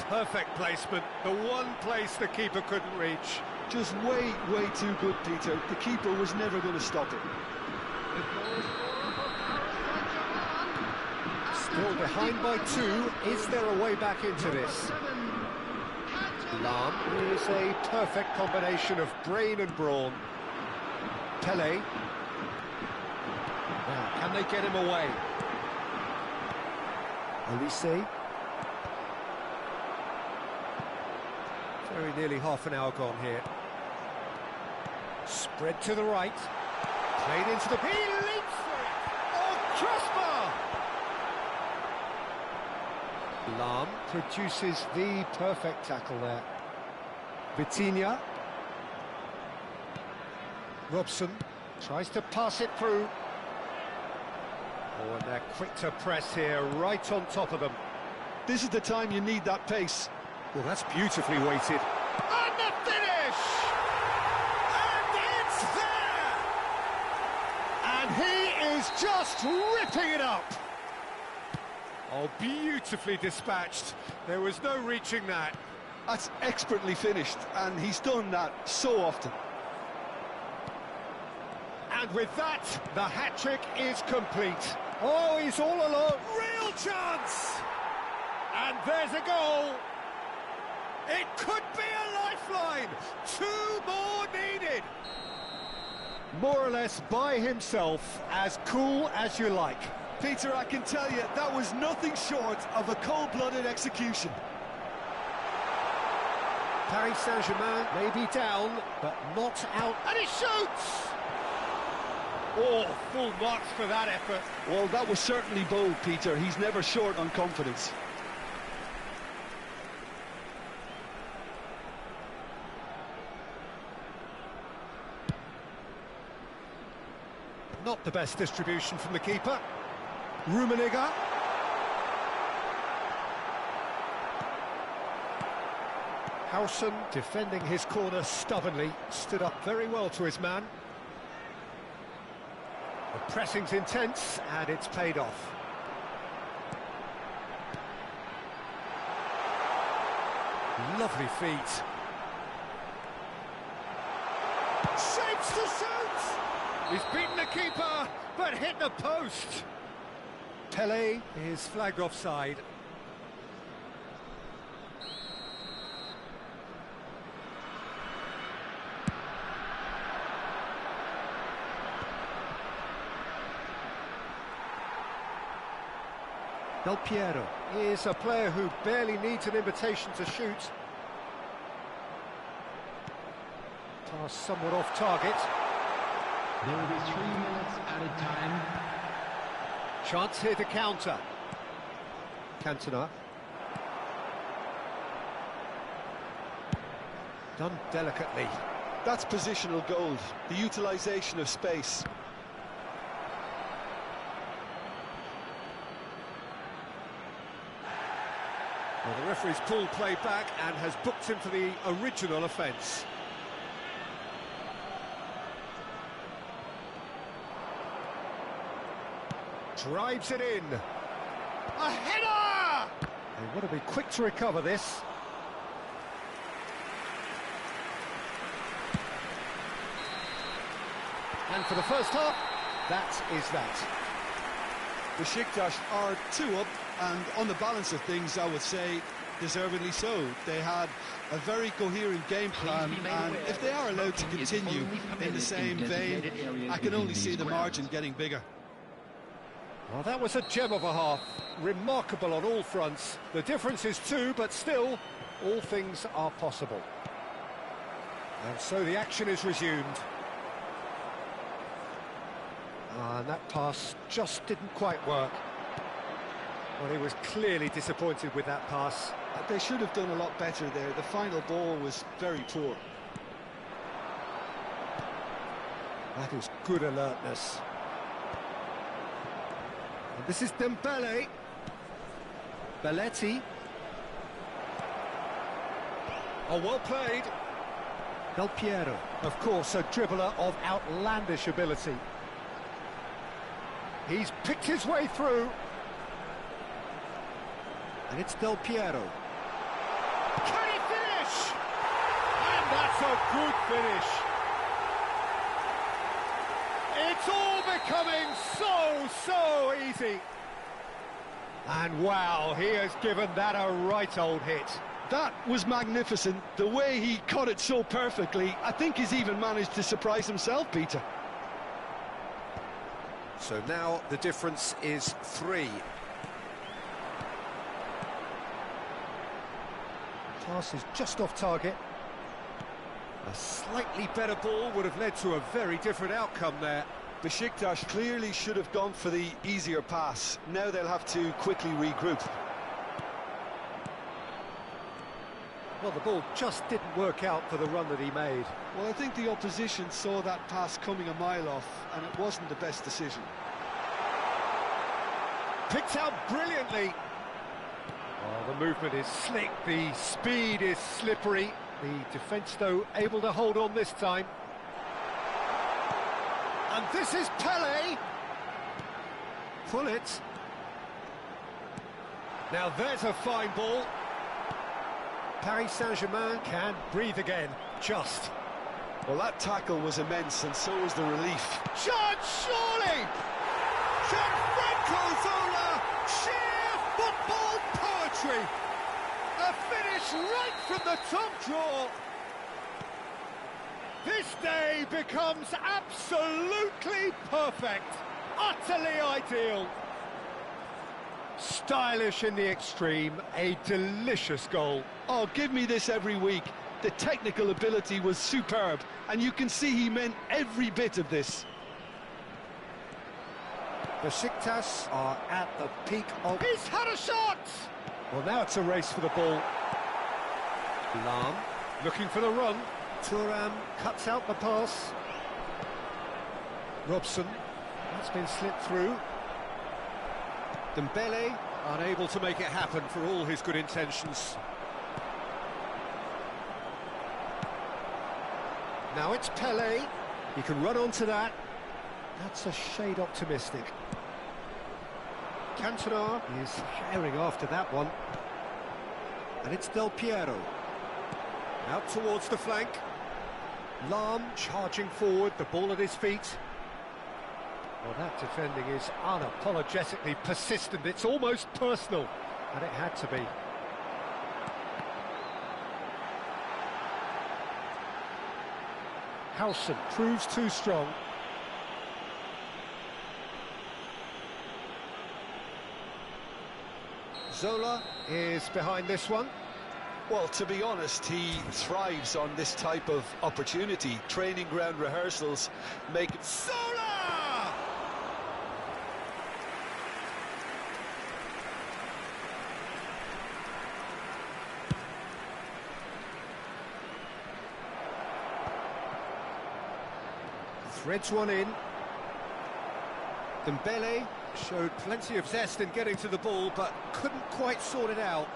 Perfect placement, the one place the keeper couldn't reach. Just way, way too good, Peter. The keeper was never going to stop it. Still behind by 2. Is there a way back into this? Lam is a perfect combination of brain and brawn. Pele. Now, can they get him away? Olise. Very nearly half an hour gone here. Spread to the right. Played into the... He leaps for it! Oh, crossbar! Lam produces the perfect tackle there. Vitinha. Robson tries to pass it through. Oh, and they're quick to press here, right on top of them. This is the time you need that pace. Well, that's beautifully weighted. And the finish! And it's there! And he is just ripping it up! Oh, beautifully dispatched. There was no reaching that. That's expertly finished, and he's done that so often. And with that, the hat-trick is complete. Oh, he's all alone. Real chance! And there's a goal. It could be a lifeline. 2 more needed. More or less by himself, as cool as you like. Peter, I can tell you, that was nothing short of a cold-blooded execution. Paris Saint-Germain may be down, but not out. And he shoots! Oh, full marks for that effort. Well, that was certainly bold, Peter. He's never short on confidence. Not the best distribution from the keeper. Rummenigge. Howson, defending his corner stubbornly, stood up very well to his man. The pressing's intense, and it's paid off. Lovely feet. Shapes to shoot! He's beaten the keeper, but hit the post. Pelé is flagged offside. Del Piero is a player who barely needs an invitation to shoot. Pass somewhat off target. There will be 3 minutes added time. Chance here to counter. Cantona. Done delicately. That's positional gold, the utilisation of space. Well, the referee's pulled play back and has booked him for the original offence. Drives it in. A header! They want to be quick to recover this. And for the first half, that is that. Besiktas are 2 up, and on the balance of things, I would say deservedly so. They had a very coherent game plan, and if they are allowed to continue in the same vein, I can only see the margin getting bigger. Well, that was a gem of a half. Remarkable on all fronts. The difference is 2, but still, all things are possible. And so the action is resumed. And that pass just didn't quite work. Well, he was clearly disappointed with that pass. They should have done a lot better there. The final ball was very poor. That is good alertness. And this is Dembele. Belletti. Oh, well played. Del Piero, of course, a dribbler of outlandish ability. He's picked his way through. And it's Del Piero. Can he finish? And that's a good finish. It's all becoming so easy. And wow, he has given that a right old hit. That was magnificent. The way he caught it so perfectly, I think he's even managed to surprise himself, Peter. So now the difference is 3. Pass is just off target. A slightly better ball would have led to a very different outcome there. Besiktas clearly should have gone for the easier pass. Now they'll have to quickly regroup. Well, the ball just didn't work out for the run that he made. Well, I think the opposition saw that pass coming a mile off, and it wasn't the best decision. Picked out brilliantly. Oh, the movement is slick, the speed is slippery. The defence, though, able to hold on this time. And this is Pele. Pull it. Now there's a fine ball. Paris Saint-Germain can breathe again, just. Well, that tackle was immense, and so was the relief. Chance, surely! Gianfranco Zola, sheer football poetry! A finish right from the top draw! This day becomes absolutely perfect, utterly ideal. Stylish in the extreme, a delicious goal. Oh, give me this every week. The technical ability was superb, and you can see he meant every bit of this. Besiktas are at the peak of... He's had a shot! Well, now it's a race for the ball. Lahm looking for the run. Thuram cuts out the pass. Robson, that's been slipped through. Dembele, unable to make it happen for all his good intentions. Now it's Pele. He can run onto that. That's a shade optimistic. Cantona is herring after that one. And it's Del Piero. Out towards the flank. Lahm charging forward, the ball at his feet. Well, that defending is unapologetically persistent. It's almost personal, and it had to be. Howson proves too strong. Zola is behind this one. Well, to be honest, he thrives on this type of opportunity. Training ground rehearsals make it... Zola! Threads one in. Dembele showed plenty of zest in getting to the ball, but couldn't quite sort it out.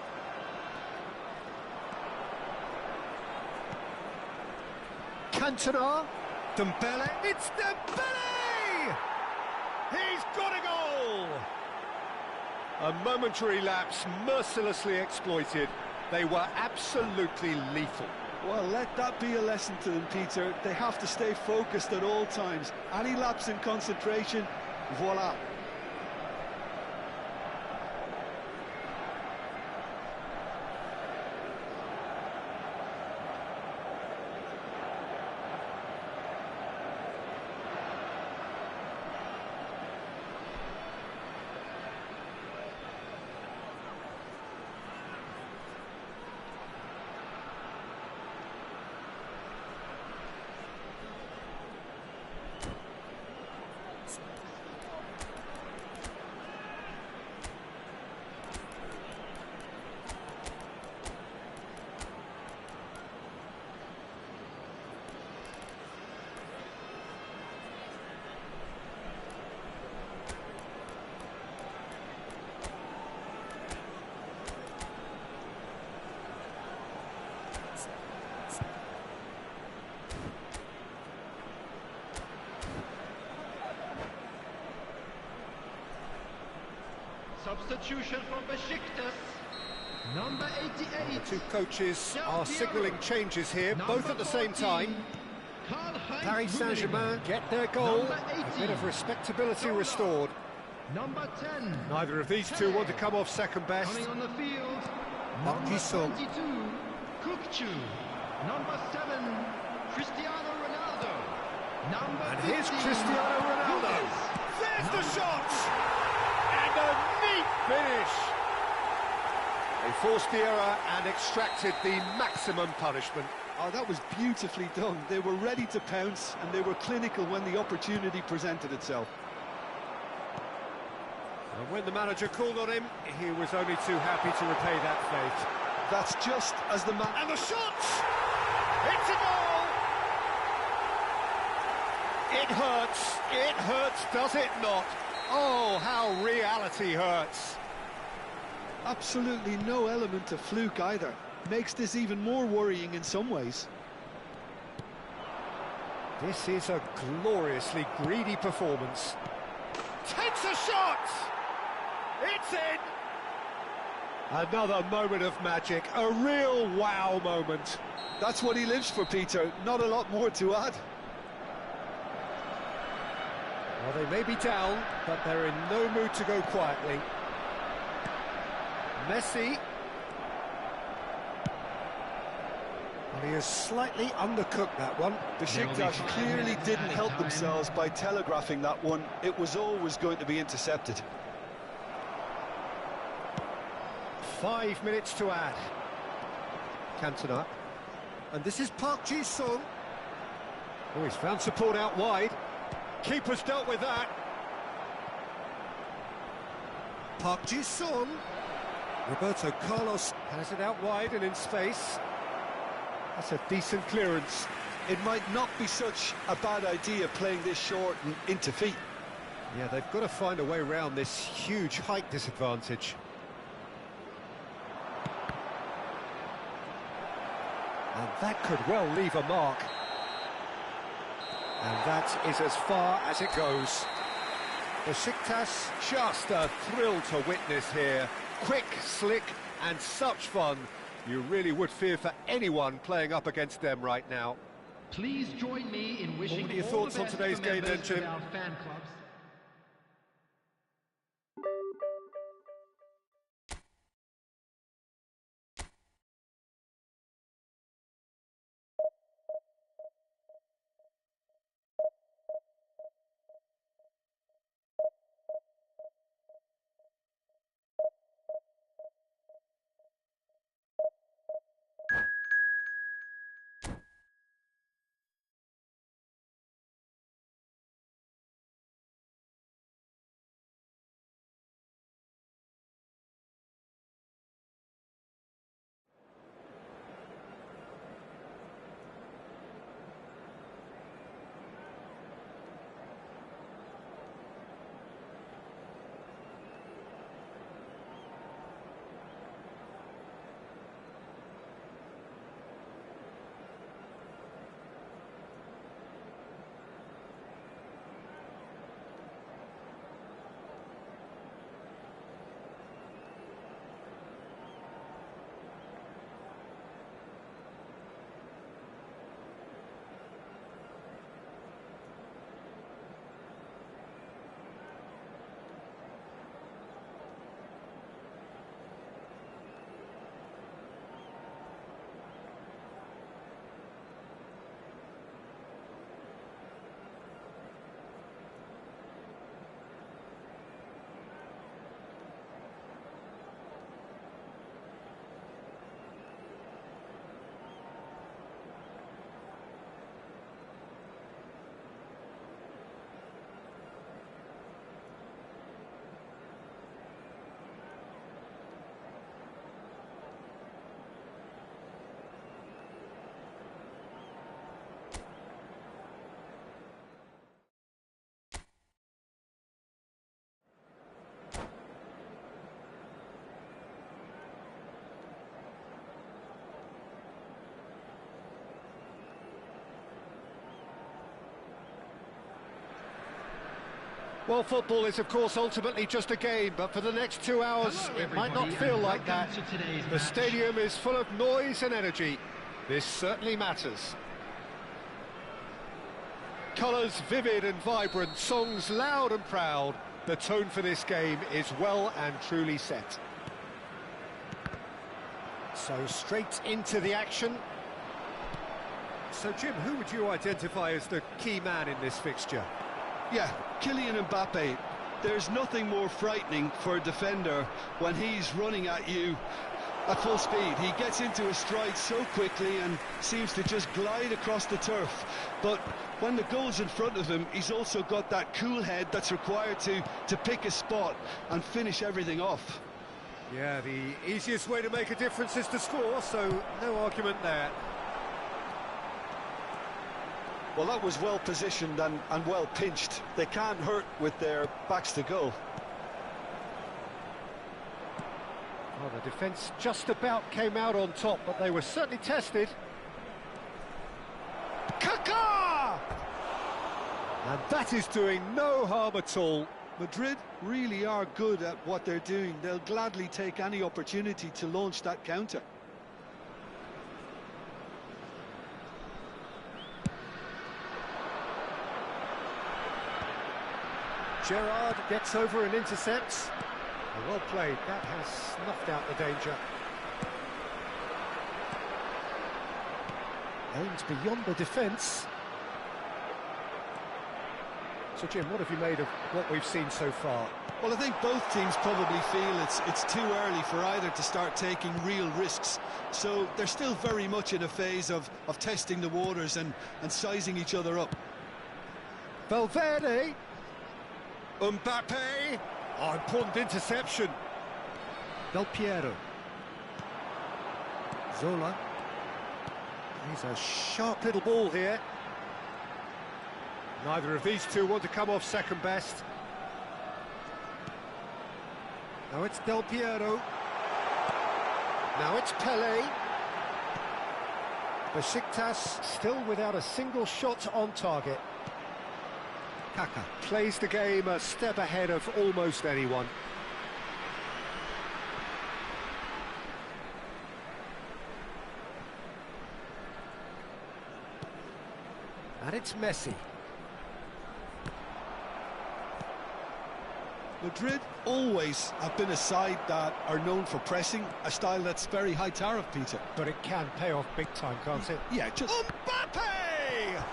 Cantona, Dembele, it's Dembele! He's got a goal! A momentary lapse mercilessly exploited. They were absolutely lethal. Well, let that be a lesson to them, Peter. They have to stay focused at all times. Any lapse in concentration, voila. Substitution from Besiktas. Number 88. The two coaches are signalling changes here, both at the same time. Paris Saint-Germain get their goal. A bit of respectability restored. Number 10. Neither of these two want to come off second best. Coming on the field. Number 22, Kukcu. Number 7. Cristiano Ronaldo. Number And 15, here's Cristiano Ronaldo. There's the shot! And a neat finish! They forced the error and extracted the maximum punishment. Oh, that was beautifully done. They were ready to pounce, and they were clinical when the opportunity presented itself. And when the manager called on him, he was only too happy to repay that faith. That's just as the man... And the shot! It's a goal! It hurts, does it not? Oh, how reality hurts. Absolutely no element of fluke either. Makes this even more worrying in some ways. This is a gloriously greedy performance. Takes a shot! It's in! Another moment of magic, a real wow moment. That's what he lives for, Peter. Not a lot more to add. Well, they may be down, but they're in no mood to go quietly. Messi. Well, he has slightly undercooked that one. Besiktas clearly didn't help themselves by telegraphing that one. It was always going to be intercepted. 5 minutes to add. Cantona. And this is Park Ji-sung. Oh, he's found support out wide. Keeper's dealt with that. Park Ji-sung. Roberto Carlos has it out wide and in space. That's a decent clearance. It might not be such a bad idea playing this short and into feet. Yeah, they've got to find a way around this huge height disadvantage. And that could well leave a mark. And that is as far as it goes. Besiktas, just a thrill to witness here. Quick, slick, and such fun. You really would fear for anyone playing up against them right now. Please join me in wishing What are your all thoughts the on best today's for game, members then, of Jim? our fan clubs. Well, football is, of course, ultimately just a game, but for the next 2 hours, Hello, it might not everybody, feel and like that. welcome to today's The match. stadium is full of noise and energy. This certainly matters. Colours vivid and vibrant, songs loud and proud. The tone for this game is well and truly set. So straight into the action. So, Jim, who would you identify as the key man in this fixture? Yeah, Kylian Mbappe. There's nothing more frightening for a defender when he's running at you at full speed. He gets into a stride so quickly and seems to just glide across the turf. But when the goal's in front of him, he's also got that cool head that's required to pick a spot and finish everything off. Yeah, the easiest way to make a difference is to score, so no argument there. Well, that was well positioned and well pinched. They can't hurt with their backs to goal. Well, the defence just about came out on top, but they were certainly tested. Kaká! And that is doing no harm at all. Madrid really are good at what they're doing. They'll gladly take any opportunity to launch that counter. Gerrard gets over and intercepts. Well played, that has snuffed out the danger. Aims beyond the defence. So Jim, what have you made of what we've seen so far? Well, I think both teams probably feel it's too early for either to start taking real risks. So they're still very much in a phase of testing the waters and sizing each other up. Valverde. Mbappe. Oh, important interception. Del Piero. Zola. He's a sharp little ball here. Neither of these two want to come off second best. Now it's Del Piero. Now it's Pelé. Besiktas still without a single shot on target. Kaká plays the game a step ahead of almost anyone. And it's Messi. Madrid always have been a side that are known for pressing, a style that's very high tariff, Peter. But it can pay off big time, can't it? Yeah, just... Mbappe!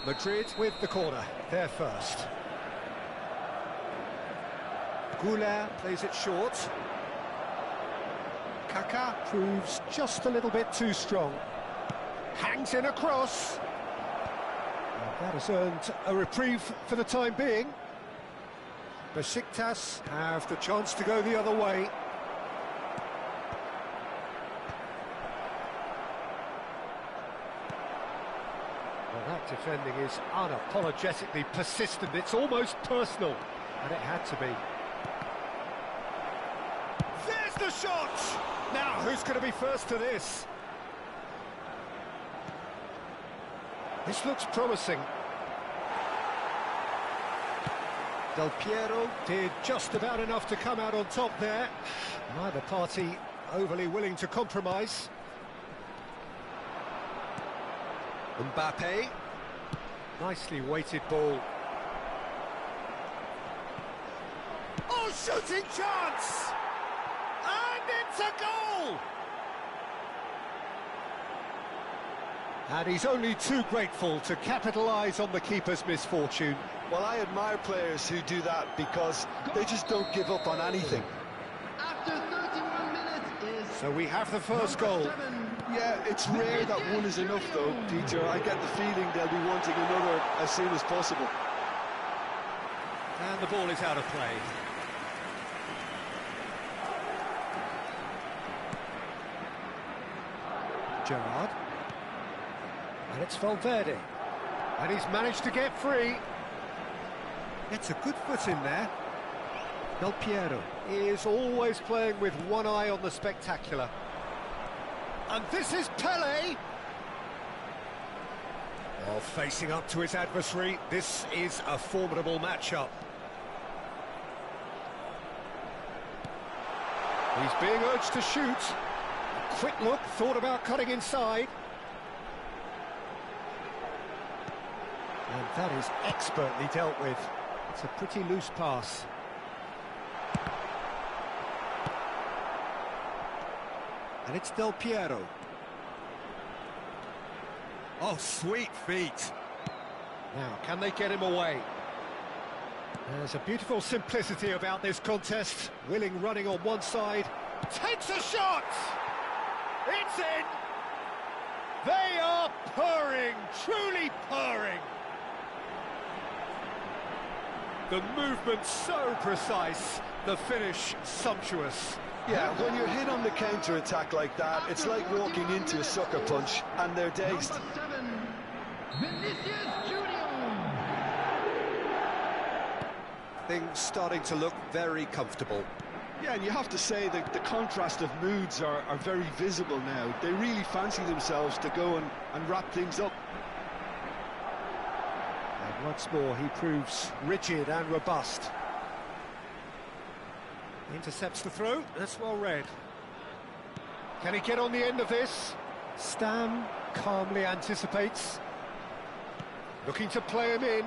Madrid with the corner, they're first. Goulart plays it short. Kaká proves just a little bit too strong. Hangs in a cross. And that has earned a reprieve for the time being. Besiktas have the chance to go the other way. Well, that defending is unapologetically persistent. It's almost personal, and it had to be. There's the shot! Now, who's going to be first to this? This looks promising. Del Piero did just about enough to come out on top there. Neither party overly willing to compromise. Mbappe. Nicely weighted ball. Oh, shooting chance! And it's a goal! And he's only too grateful to capitalise on the keeper's misfortune. Well, I admire players who do that because they just don't give up on anything. After 31 minutes is... So we have the first goal. 7. Yeah, it's rare that one is enough, though, Peter. I get the feeling they'll be wanting another as soon as possible. And the ball is out of play. Gerrard. And it's Valverde. And he's managed to get free. Gets a good foot in there. Del Piero is always playing with one eye on the spectacular. And this is Pelé. Well, facing up to his adversary, this is a formidable matchup. He's being urged to shoot. A quick look, thought about cutting inside. And that is expertly dealt with. It's a pretty loose pass. And it's Del Piero. Oh, sweet feet. Now, can they get him away? There's a beautiful simplicity about this contest. Willing running on one side, takes a shot! It's in! They are purring, truly purring! The movement so precise, the finish sumptuous. Yeah, when you're hit on the counter-attack like that, it's like walking into a sucker punch, and they're dazed. Number 7, Vinicius Junior. Things starting to look very comfortable. Yeah, and you have to say that the contrast of moods are very visible now. They really fancy themselves to go and wrap things up. And once more he proves rigid and robust. Intercepts the throw, that's well read. Can he get on the end of this? Stam calmly anticipates. Looking to play him in.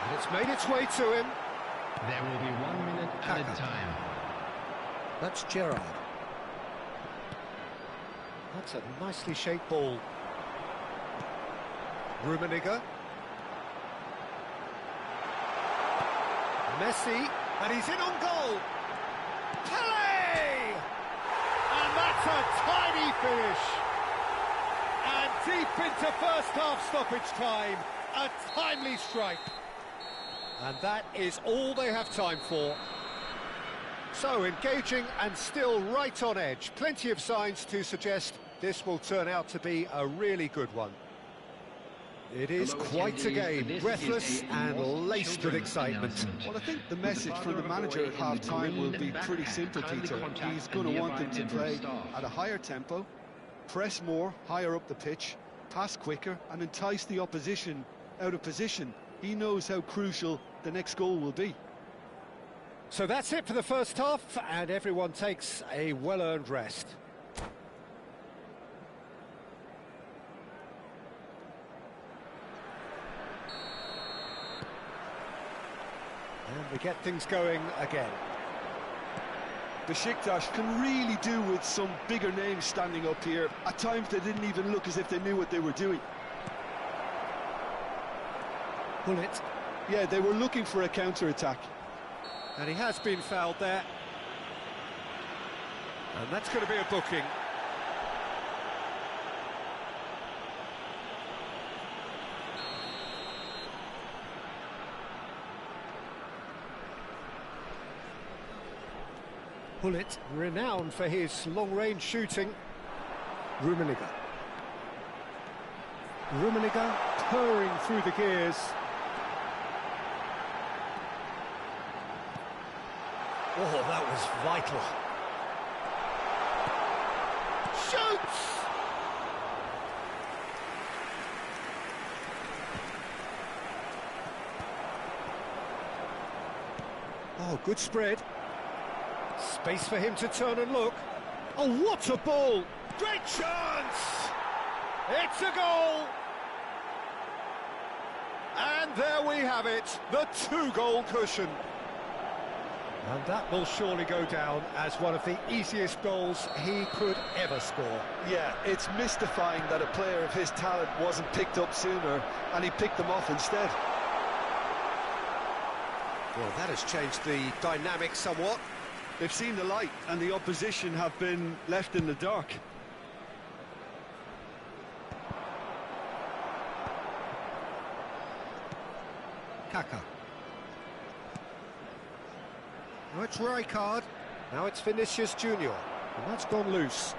And it's made its way to him. There will be 1 minute added time. That's Gerrard. That's a nicely shaped ball. Rummenigge. Messi, and he's in on goal. Pele! And that's a tiny finish. And deep into first half stoppage time, a timely strike. And that is all they have time for. So engaging and still right on edge. Plenty of signs to suggest this will turn out to be a really good one. It is quite a game, breathless and laced with excitement. Well, I think the message from the manager at half-time will be pretty simple, Peter. He's going to want them to play at a higher tempo, press more, higher up the pitch, pass quicker, and entice the opposition out of position. He knows how crucial the next goal will be. So that's it for the first half, and everyone takes a well-earned rest. And we get things going again. Besiktas can really do with some bigger names standing up here. At times they didn't even look as if they knew what they were doing. Bullet. Yeah, they were looking for a counter-attack. And he has been fouled there. And that's going to be a booking. Bullet, renowned for his long-range shooting. Rummenigge. Rummenigge purring through the gears. Oh, that was vital. Shoots! Oh, good spread. Space for him to turn and look. Oh, what a ball! Great chance! It's a goal! And there we have it, the two-goal cushion. And that will surely go down as one of the easiest goals he could ever score. Yeah, it's mystifying that a player of his talent wasn't picked up sooner, and he picked them off instead. Well, that has changed the dynamic somewhat. They've seen the light, and the opposition have been left in the dark. Kaka. Now it's Rijkaard. Now it's Vinicius Junior. And that's gone loose.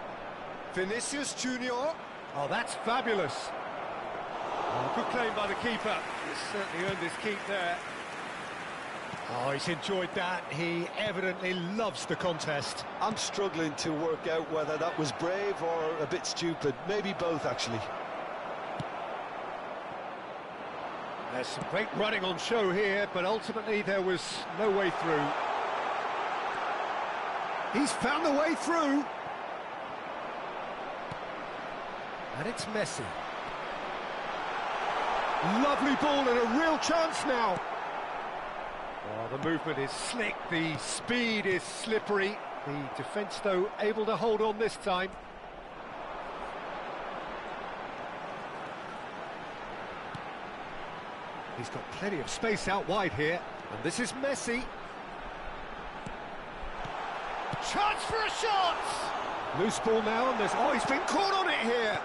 Vinicius Junior. Oh, that's fabulous. Oh, good claim by the keeper. He's certainly earned his keep there. Oh, he's enjoyed that. He evidently loves the contest. I'm struggling to work out whether that was brave or a bit stupid. Maybe both, actually. There's some great running on show here, but ultimately there was no way through. He's found a way through. And it's Messi. Lovely ball and a real chance now. Oh, the movement is slick, the speed is slippery. The defence, though, able to hold on this time. He's got plenty of space out wide here, and this is Messi. Chance for a shot! Loose ball now, and oh, he's been caught on it here!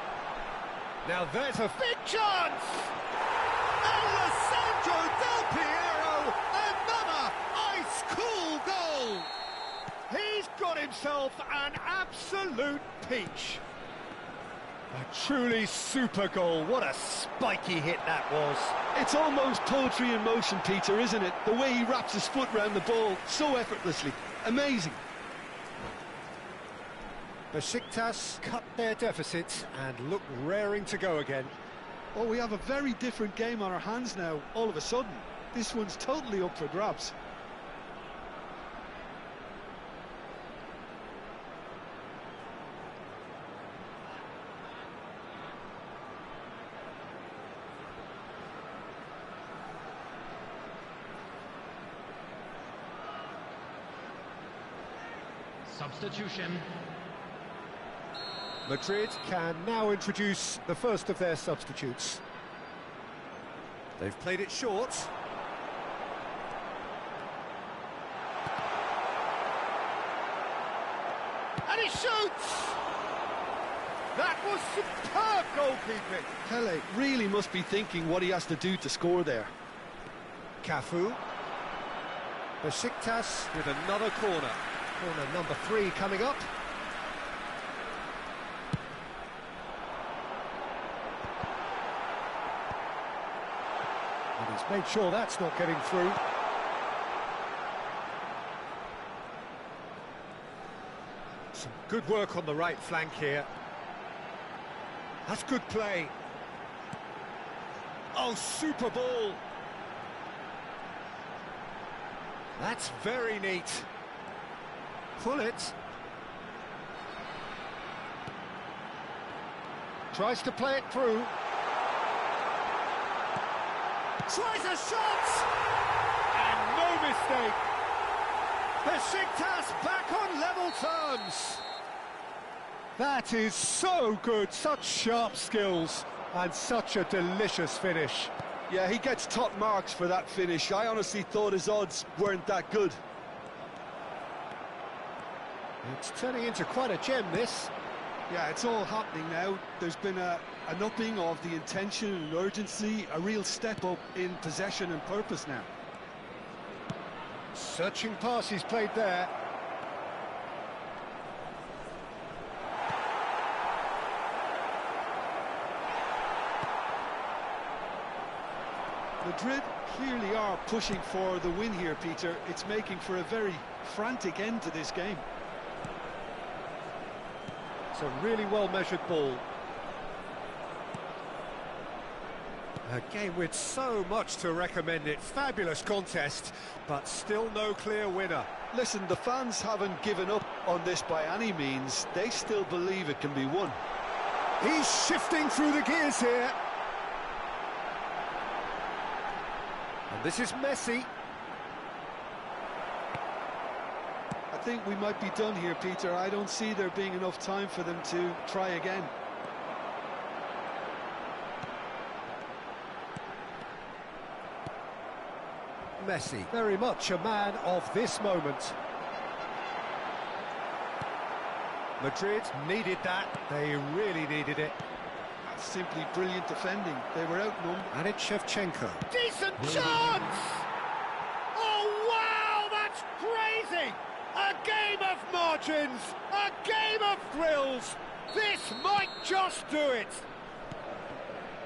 Now there's a big chance! Alessandro Del Piero, another ice-cool goal! He's got himself an absolute peach. A truly super goal. What a spiky hit that was. It's almost poetry in motion, Peter, isn't it? The way he wraps his foot round the ball so effortlessly. Amazing. Besiktas cut their deficit and look raring to go again. Oh, we have a very different game on our hands now, all of a sudden. This one's totally up for grabs. Substitution. Madrid can now introduce the first of their substitutes. They've played it short. And he shoots! That was superb goalkeeping. Pele really must be thinking what he has to do to score there. Cafu. Besiktas with another corner. Corner number 3 coming up. And he's made sure that's not getting through. Some good work on the right flank here. That's good play. Oh, super ball. That's very neat. Pull it. Tries to play it through. Tries a shot! And no mistake. Besiktas back on level terms. That is so good, such sharp skills, and such a delicious finish. Yeah, he gets top marks for that finish. I honestly thought his odds weren't that good. It's turning into quite a gem, this. Yeah, it's all happening now. There's been an upping of the intention and urgency, a real step up in possession and purpose now. Searching pass he's played there. Madrid clearly are pushing for the win here, Peter. It's making for a very frantic end to this game. It's a really well-measured ball. A game with so much to recommend it. Fabulous contest, but still no clear winner. Listen, the fans haven't given up on this by any means. They still believe it can be won. He's shifting through the gears here. And this is Messi. I think we might be done here, Peter. I don't see there being enough time for them to try again. Messi, very much a man of this moment. Madrid needed that. They really needed it. That's simply brilliant defending. They were outnumbered. And it's Shevchenko. Decent chance! Oh, wow, that's crazy! A game of margins, a game of thrills. This might just do it.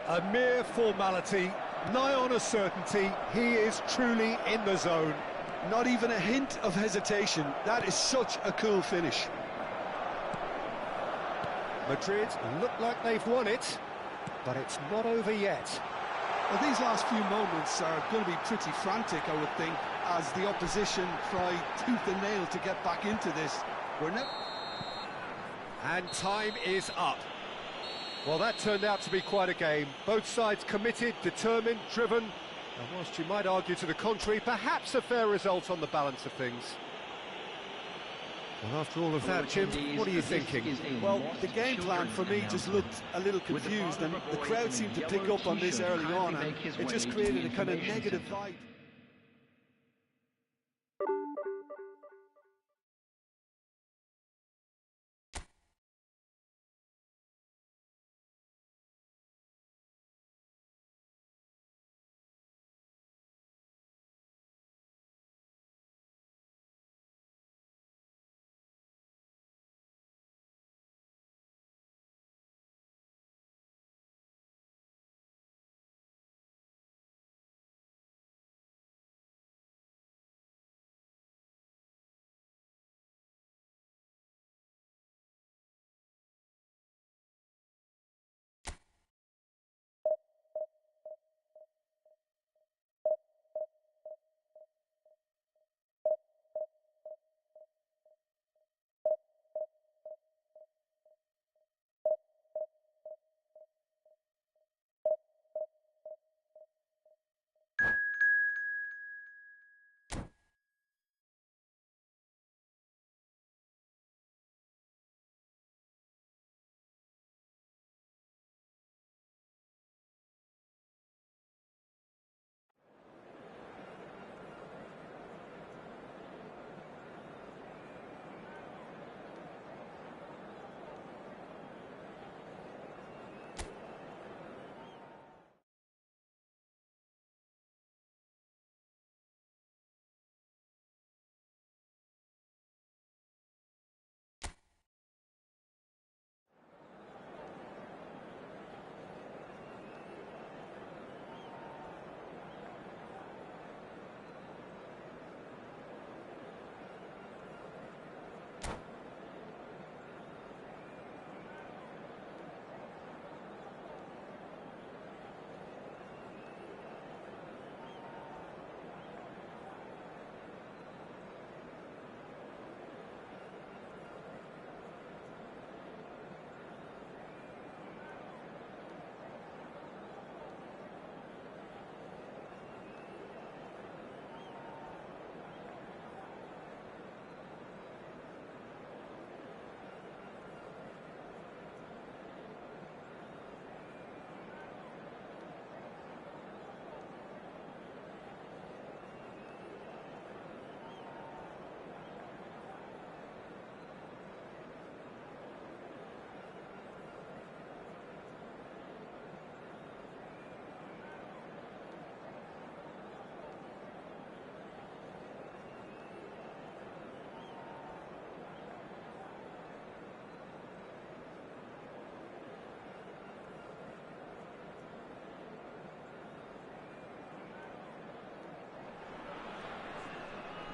A mere formality, nigh on a certainty. He is truly in the zone. Not even a hint of hesitation. That is such a cool finish. Madrid look like they've won it, but it's not over yet. Well, these last few moments are going to be pretty frantic, I would think, as the opposition try tooth and nail to get back into this. And time is up. Well, that turned out to be quite a game. Both sides committed, determined, driven, and whilst you might argue to the contrary, perhaps a fair result on the balance of things. Well, after all of that, Jim, what are you thinking? Well, the game plan for me just looked a little confused, and the crowd seemed to pick up on this early on, and it just created a kind of negative vibe.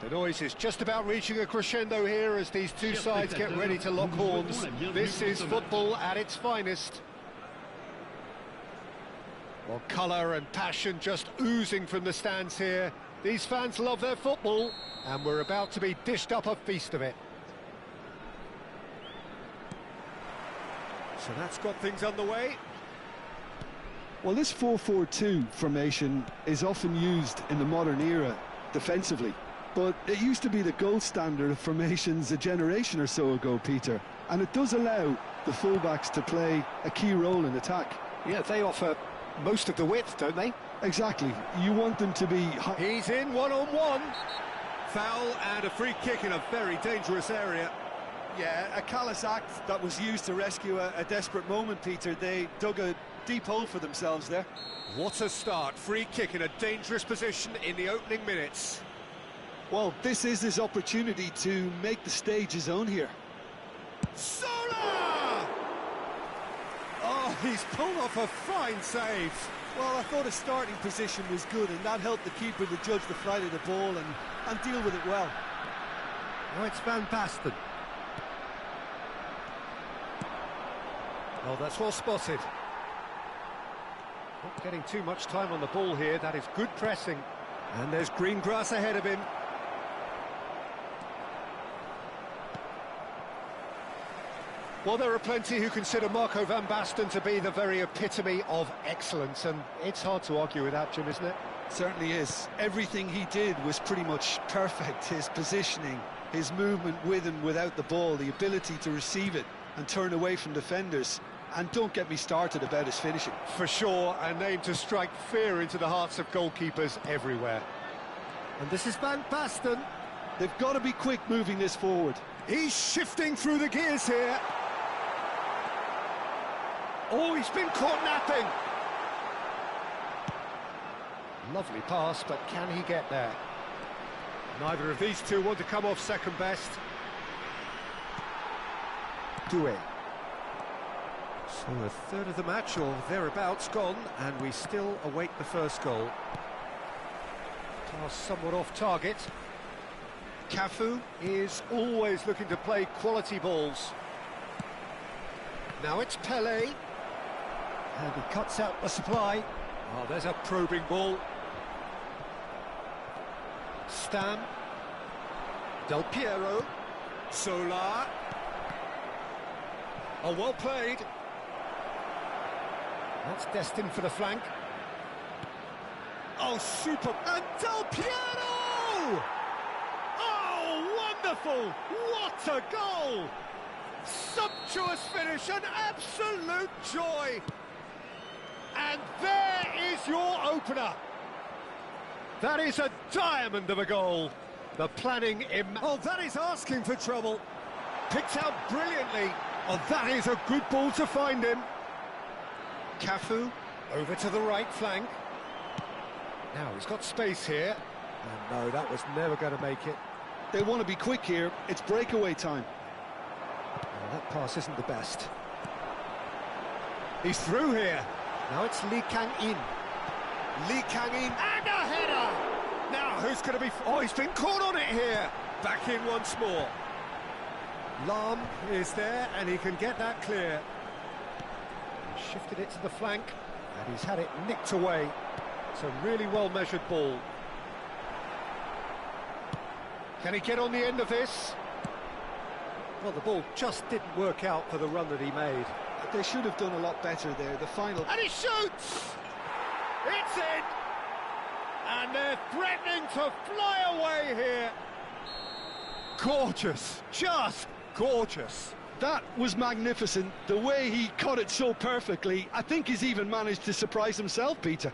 The noise is just about reaching a crescendo here as these two sides get ready to lock horns. This is football at its finest. Well, colour and passion just oozing from the stands here. These fans love their football, and we're about to be dished up a feast of it. So that's got things underway. Well, this 4-4-2 formation is often used in the modern era defensively, but it used to be the gold standard of formations a generation or so ago, Peter, and it does allow the fullbacks to play a key role in attack. Yeah, they offer most of the width, don't they? Exactly. You want them to be... He's in one-on-one. Foul and a free kick in a very dangerous area. Yeah, a callous act that was used to rescue a desperate moment, Peter. They dug a deep hole for themselves there. What a start. Free kick in a dangerous position in the opening minutes. Well, this is his opportunity to make the stage his own here. Sola! Oh, he's pulled off a fine save. Well, I thought his starting position was good, and that helped the keeper to judge the flight of the ball and deal with it well. Now it's Van Basten. Oh, that's well spotted. Not getting too much time on the ball here. That is good pressing. And there's green grass ahead of him. Well, there are plenty who consider Marco Van Basten to be the very epitome of excellence, and it's hard to argue with that, Jim, isn't it? Certainly is. Everything he did was pretty much perfect. His positioning, his movement with and without the ball, the ability to receive it and turn away from defenders. And don't get me started about his finishing. For sure, a name to strike fear into the hearts of goalkeepers everywhere. And this is Van Basten. They've got to be quick moving this forward. He's shifting through the gears here. Oh, he's been caught napping. Lovely pass, but can he get there? Neither of these two want to come off second best. Doué. So a third of the match, or thereabouts, gone, and we still await the first goal. Pass somewhat off target. Cafu is always looking to play quality balls. Now it's Pelé. And he cuts out the supply. Oh, there's a probing ball. Stam. Del Piero. Solar. Oh, well played. That's destined for the flank. Oh, super. And Del Piero! Oh, wonderful! What a goal! Sumptuous finish, an absolute joy! And there is your opener. That is a diamond of a goal. The planning oh, that is asking for trouble. Picked out brilliantly. Oh, that is a good ball to find him. Cafu over to the right flank. Now he's got space here. And no, that was never going to make it. They want to be quick here. It's breakaway time. Well, that pass isn't the best. He's through here. Now it's Lee Kang-in. Lee Kang-in and a header! Now who's going to be... Oh, he's been caught on it here. Back in once more. Lam is there and he can get that clear. He shifted it to the flank and he's had it nicked away. It's a really well-measured ball. Can he get on the end of this? Well, the ball just didn't work out for the run that he made. They should have done a lot better there. The final... And he shoots! It's in! And they're threatening to fly away here. Gorgeous, just gorgeous. That was magnificent. The way he cut it so perfectly. I think he's even managed to surprise himself, Peter.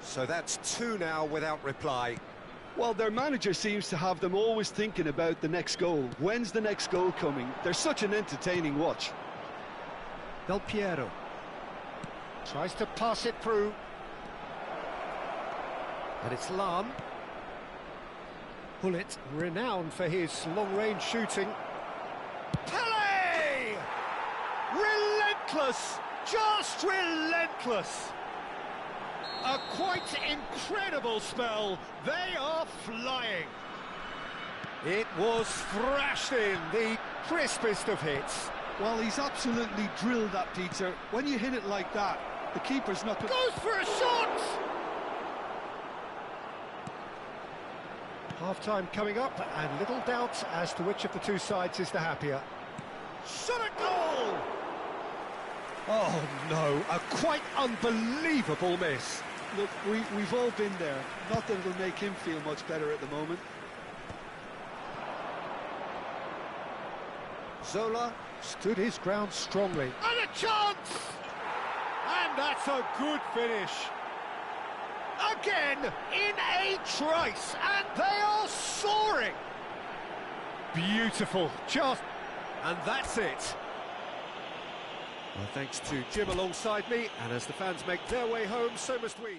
So that's two now without reply. Well, their manager seems to have them always thinking about the next goal. When's the next goal coming? They're such an entertaining watch. Del Piero tries to pass it through. And it's Lam. Bullet, renowned for his long-range shooting. Pelé! Relentless! Just relentless! A quite incredible spell. They are flying. It was thrashed in, the crispest of hits. Well, he's absolutely drilled that, Peter. When you hit it like that, the keeper's not... Goes for a shot! Half-time coming up, and little doubt as to which of the two sides is the happier. Shot a goal! Oh, no, a quite unbelievable miss. Look, we've all been there. Not that it'll make him feel much better at the moment. Zola stood his ground strongly. And a chance! And that's a good finish. Again, in a trice, and they are soaring. Beautiful, just... And that's it. Well, thanks to Jim alongside me, and as the fans make their way home, so must we.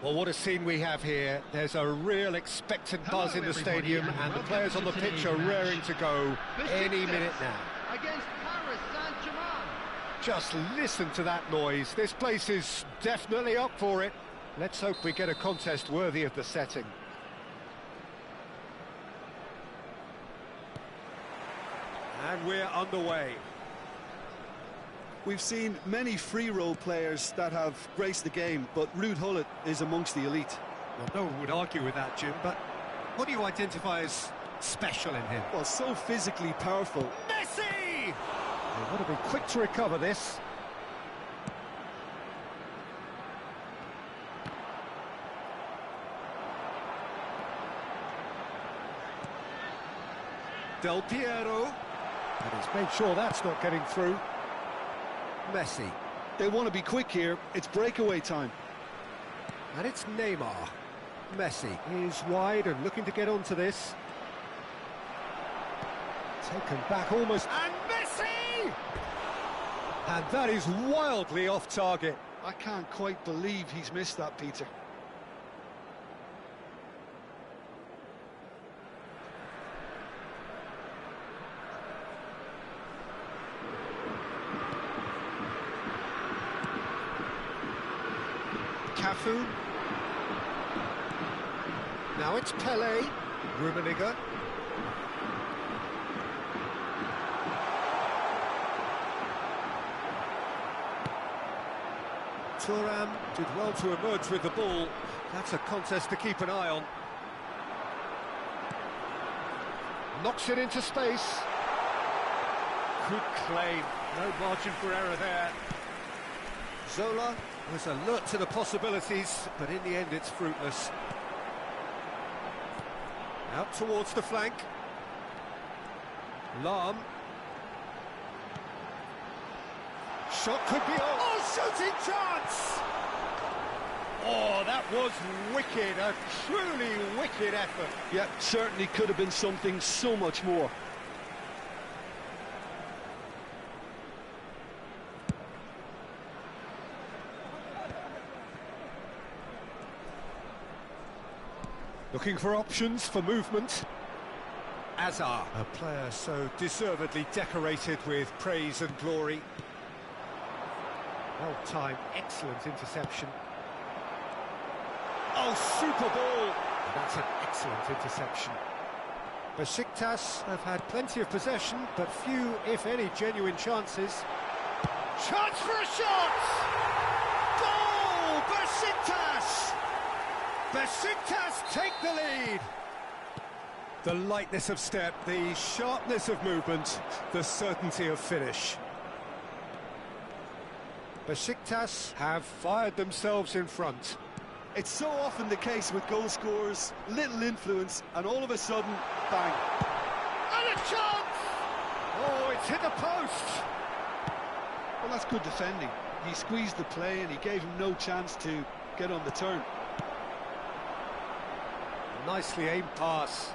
Well, what a scene we have here. There's a real expectant buzz in the stadium, and the players on the pitch are raring to go any minute now. Against Paris Saint-Germain. Just listen to that noise. This place is definitely up for it. Let's hope we get a contest worthy of the setting. And we're underway. We've seen many free role players that have graced the game, but Ruud Gullit is amongst the elite. Well, no one would argue with that, Jim, but what do you identify as special in him? Well, so physically powerful. Messi! They've got to be quick to recover this. Del Piero. And he's made sure that's not getting through. Messi. They want to be quick here. It's breakaway time. And it's Neymar. Messi is wide and looking to get onto this. Taken back almost. And Messi! And that is wildly off target. I can't quite believe he's missed that, Peter. Cafu. Now it's Pele. Rummenigge. Thuram did well to emerge with the ball. That's a contest to keep an eye on. Knocks it into space. Good claim. No margin for error there. Zola was alert to the possibilities, but in the end it's fruitless. Out towards the flank. Lahm. Shot could be on. Oh, shooting chance! Oh, that was wicked, a truly wicked effort. Yeah, certainly could have been something so much more. Looking for options for movement. Azar, a player so deservedly decorated with praise and glory. Well-timed, excellent interception. Oh, super ball! And that's an excellent interception. Besiktas have had plenty of possession, but few, if any, genuine chances. Chance for a shot! Goal! Besiktas! Besiktas take the lead! The lightness of step, the sharpness of movement, the certainty of finish. Besiktas have fired themselves in front. It's so often the case with goal scorers, little influence, and all of a sudden, bang. And a chance! Oh, it's hit the post! Well, that's good defending. He squeezed the play and he gave him no chance to get on the turn. Nicely aimed pass.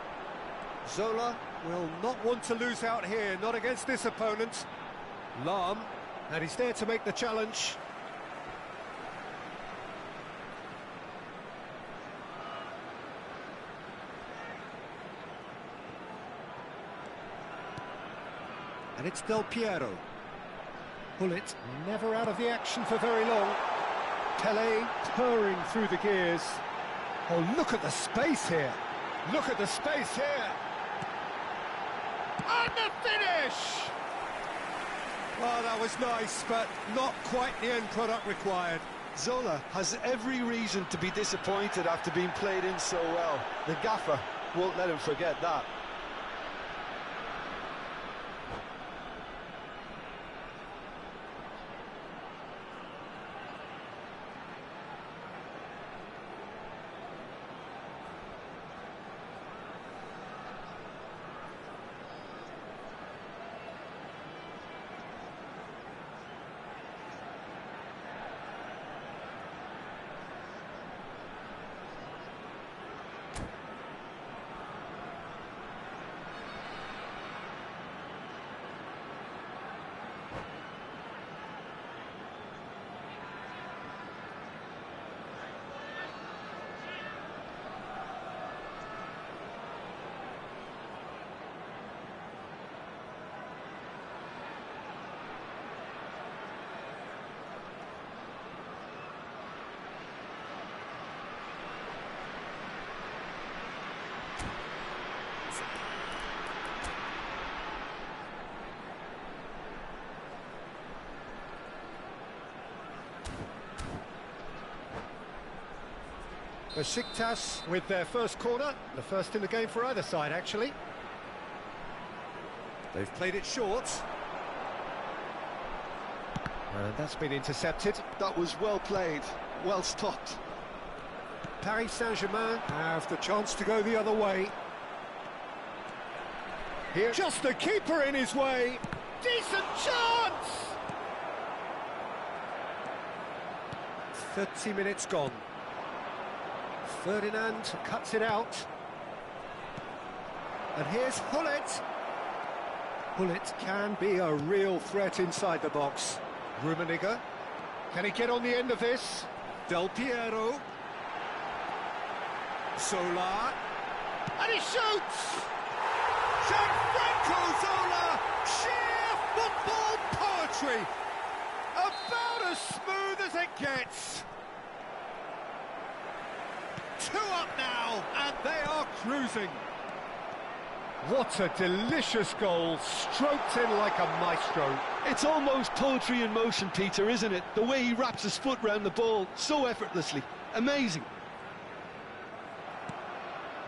Zola will not want to lose out here, not against this opponent. Lahm, and he's there to make the challenge. And it's Del Piero. Gullit never out of the action for very long. Pele purring through the gears. Oh, look at the space here. Look at the space here. And the finish! Well, that was nice, but not quite the end product required. Zola has every reason to be disappointed after being played in so well. The gaffer won't let him forget that. Besiktas with their first corner, the first in the game for either side, actually. They've played it short. And that's been intercepted. That was well played, well stopped. Paris Saint-Germain have the chance to go the other way. Here, just the keeper in his way. Decent chance! 30 minutes gone. Ferdinand cuts it out. And here's Hullet. Hullet can be a real threat inside the box. Rummenigge. Can he get on the end of this? Del Piero. Zola. And he shoots! Gianfranco Zola! Sheer football poetry! About as smooth as it gets. 2 up now, and they are cruising. What a delicious goal, stroked in like a maestro. It's almost poetry in motion, Peter, isn't it? The way he wraps his foot round the ball so effortlessly. Amazing.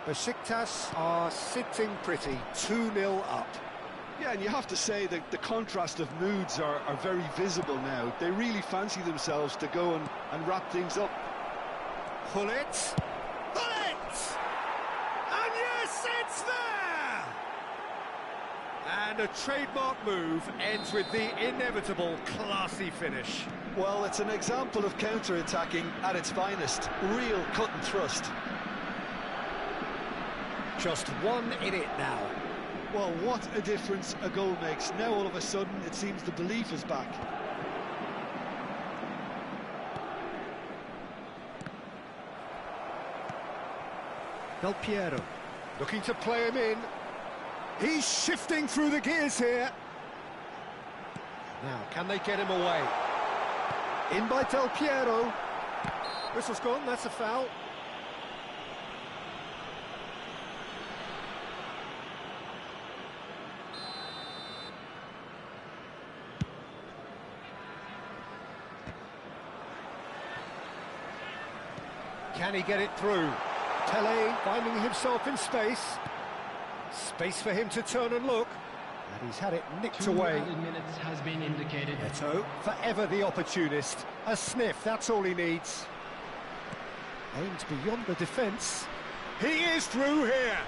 Besiktas are sitting pretty, 2-0 up. Yeah, and you have to say that the contrast of moods are very visible now. They really fancy themselves to go and wrap things up. Hullet! Hullet! And yes, it's there! And a trademark move ends with the inevitable classy finish. Well, it's an example of counter-attacking at its finest. Real cut and thrust. Just 1 in it now. Well, what a difference a goal makes. Now all of a sudden it seems the belief is back. Del Piero looking to play him in. He's shifting through the gears here. Now, can they get him away? In by Del Piero. Whistle's gone, that's a foul. Can he get it through? Tele finding himself in space. Space for him to turn and look. And he's had it nicked 2 away. added minutes has been indicated. Neto, forever the opportunist. A sniff, that's all he needs. Aimed beyond the defence. He is through here.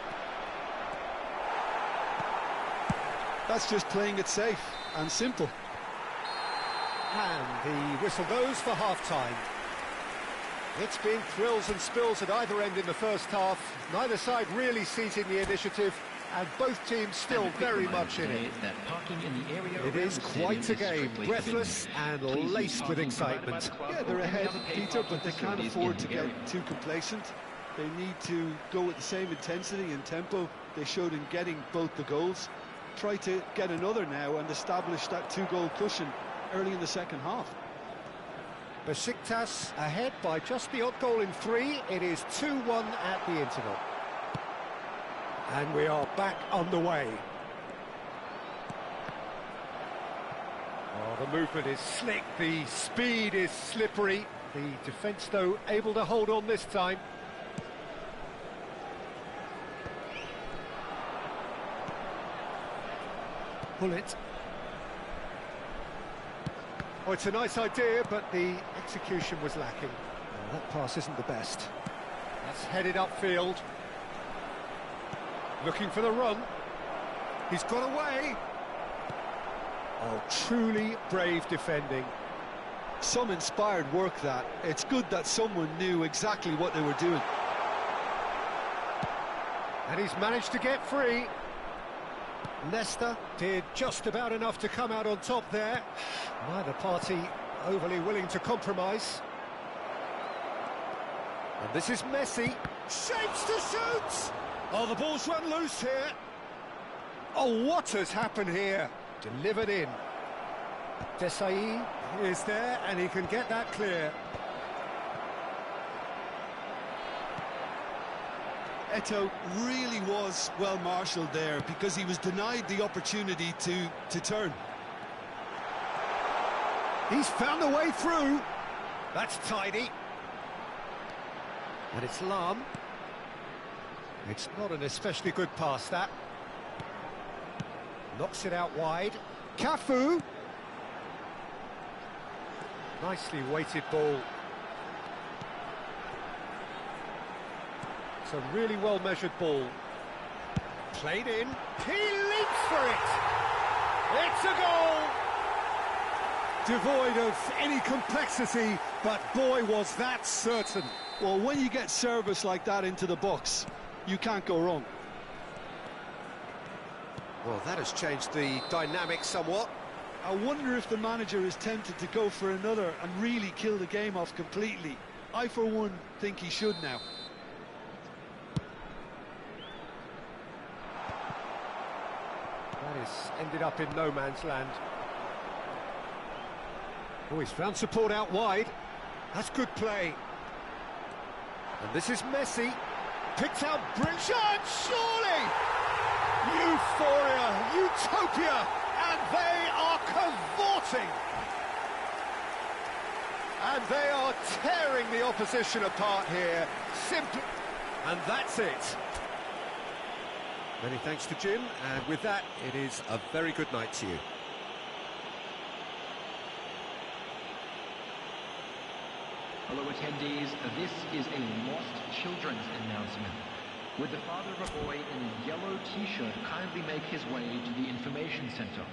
That's just playing it safe and simple. And the whistle goes for half-time. It's been thrills and spills at either end in the first half. Neither side really seizing the initiative, and both teams still very much in it. It is quite a game, breathless and laced with excitement. Yeah, they're ahead, Peter, but they can't afford to get too complacent. They need to go with the same intensity and tempo they showed in getting both the goals. Try to get another now and establish that 2-goal cushion early in the second half. Besiktas ahead by just the odd goal in 3. It is 2-1 at the interval. And we are back underway. Oh, the movement is slick, the speed is slippery. The defence, though, able to hold on this time. Hullet. Oh, it's a nice idea, but the execution was lacking. Oh, that pass isn't the best. That's headed upfield. Looking for the run. He's got away. Oh, truly brave defending. Some inspired work, that. It's good that someone knew exactly what they were doing. And he's managed to get free. Leicester did just about enough to come out on top there. Neither party overly willing to compromise. And this is Messi. Shapes to shoot! Oh, the ball's run loose here. Oh, what has happened here? Delivered in. Desai is there, and he can get that clear. Eto'o really was well marshalled there because he was denied the opportunity to turn. He's found a way through. That's tidy. And it's Lam. It's not an especially good pass, that. Knocks it out wide. Cafu. Nicely weighted ball. It's a really well-measured ball. Played in. He leaps for it! It's a goal! Devoid of any complexity, but boy, was that certain. Well, when you get service like that into the box, you can't go wrong. Well, that has changed the dynamic somewhat. I wonder if the manager is tempted to go for another and really kill the game off completely. I, for one, think he should now. That has ended up in no man's land. Oh, he's found support out wide. That's good play. And this is Messi. Picked out Bridget, surely! Euphoria, utopia, and they are cavorting. And they are tearing the opposition apart here, simply. And that's it. Many thanks to Jim, and with that, it is a very good night to you. Hello attendees, this is a lost children's announcement. Would the father of a boy in a yellow t-shirt kindly make his way to the information center?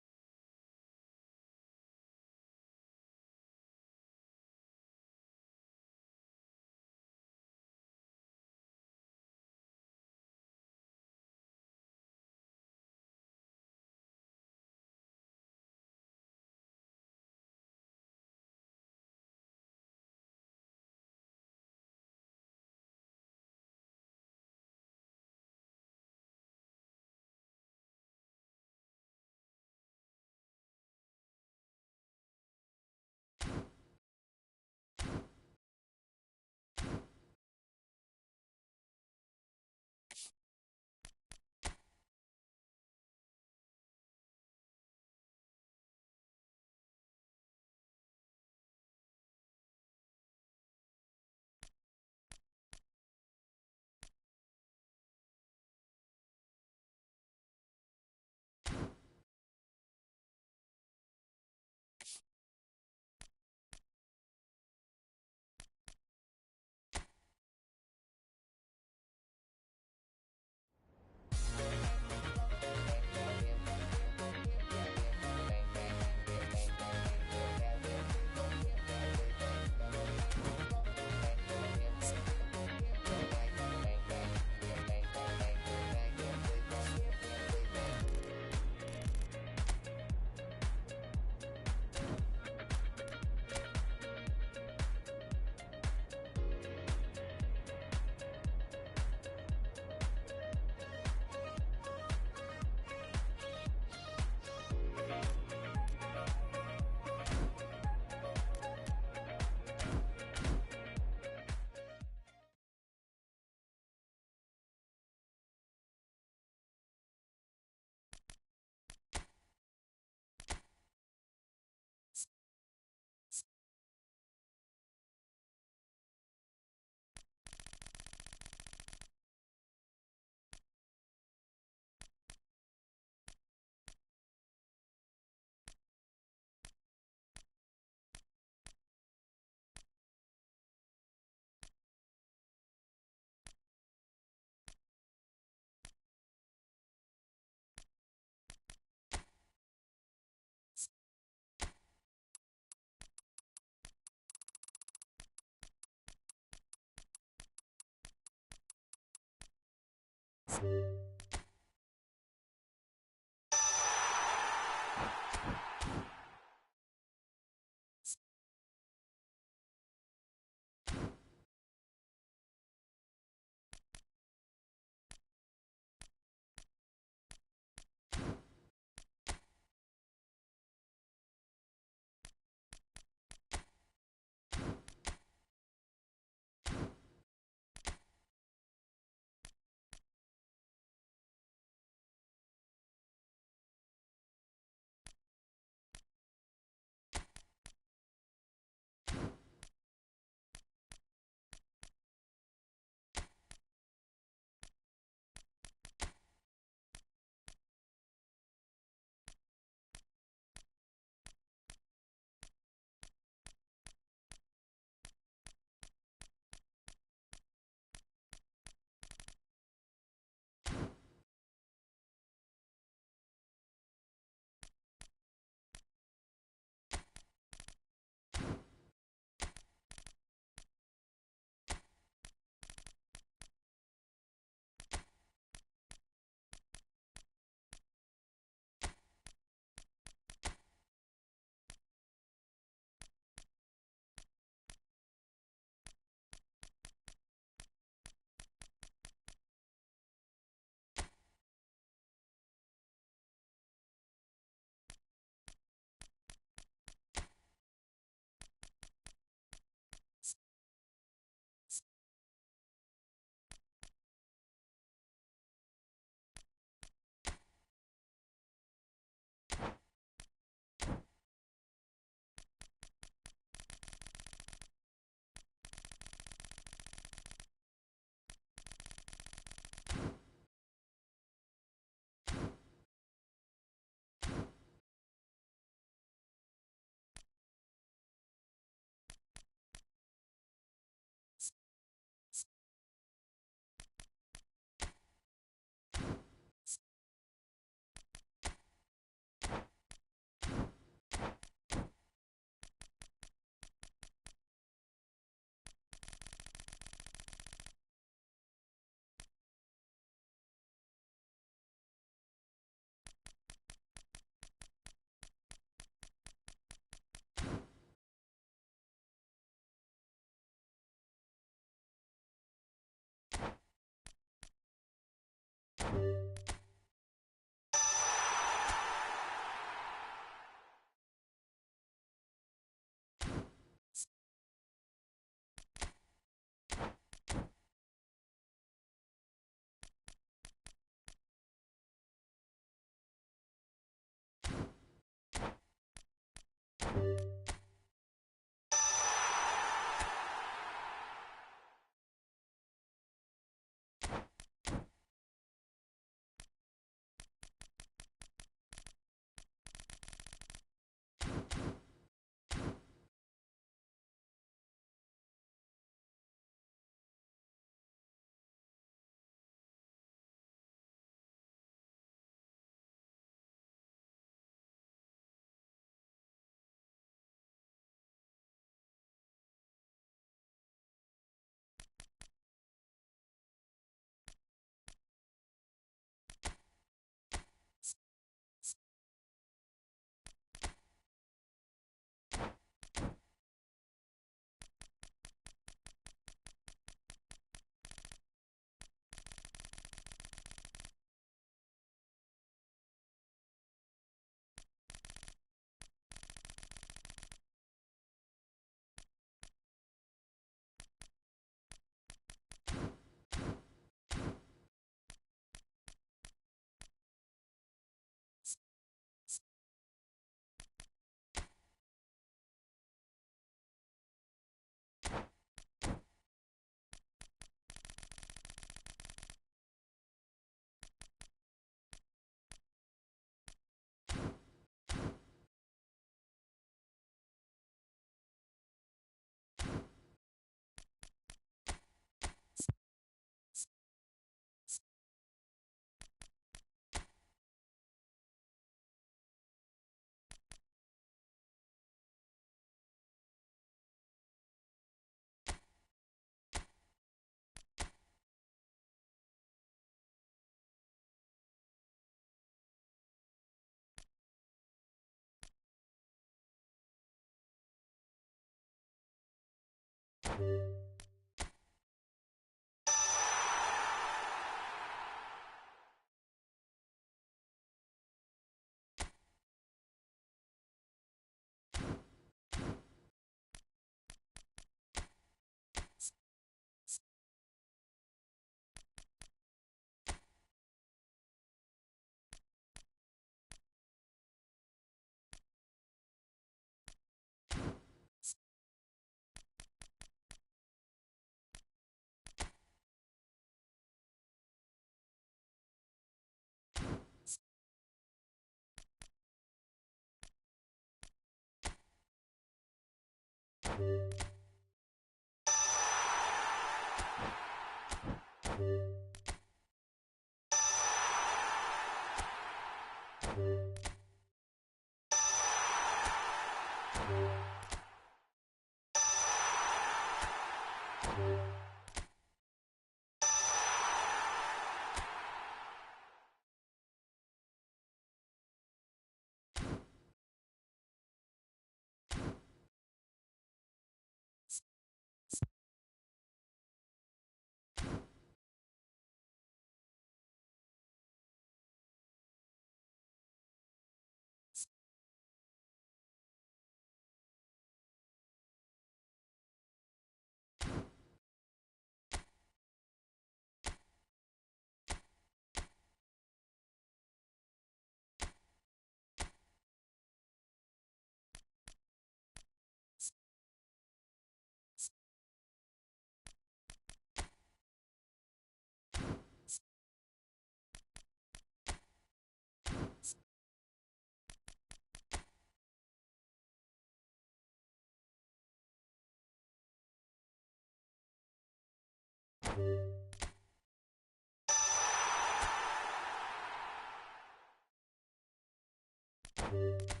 you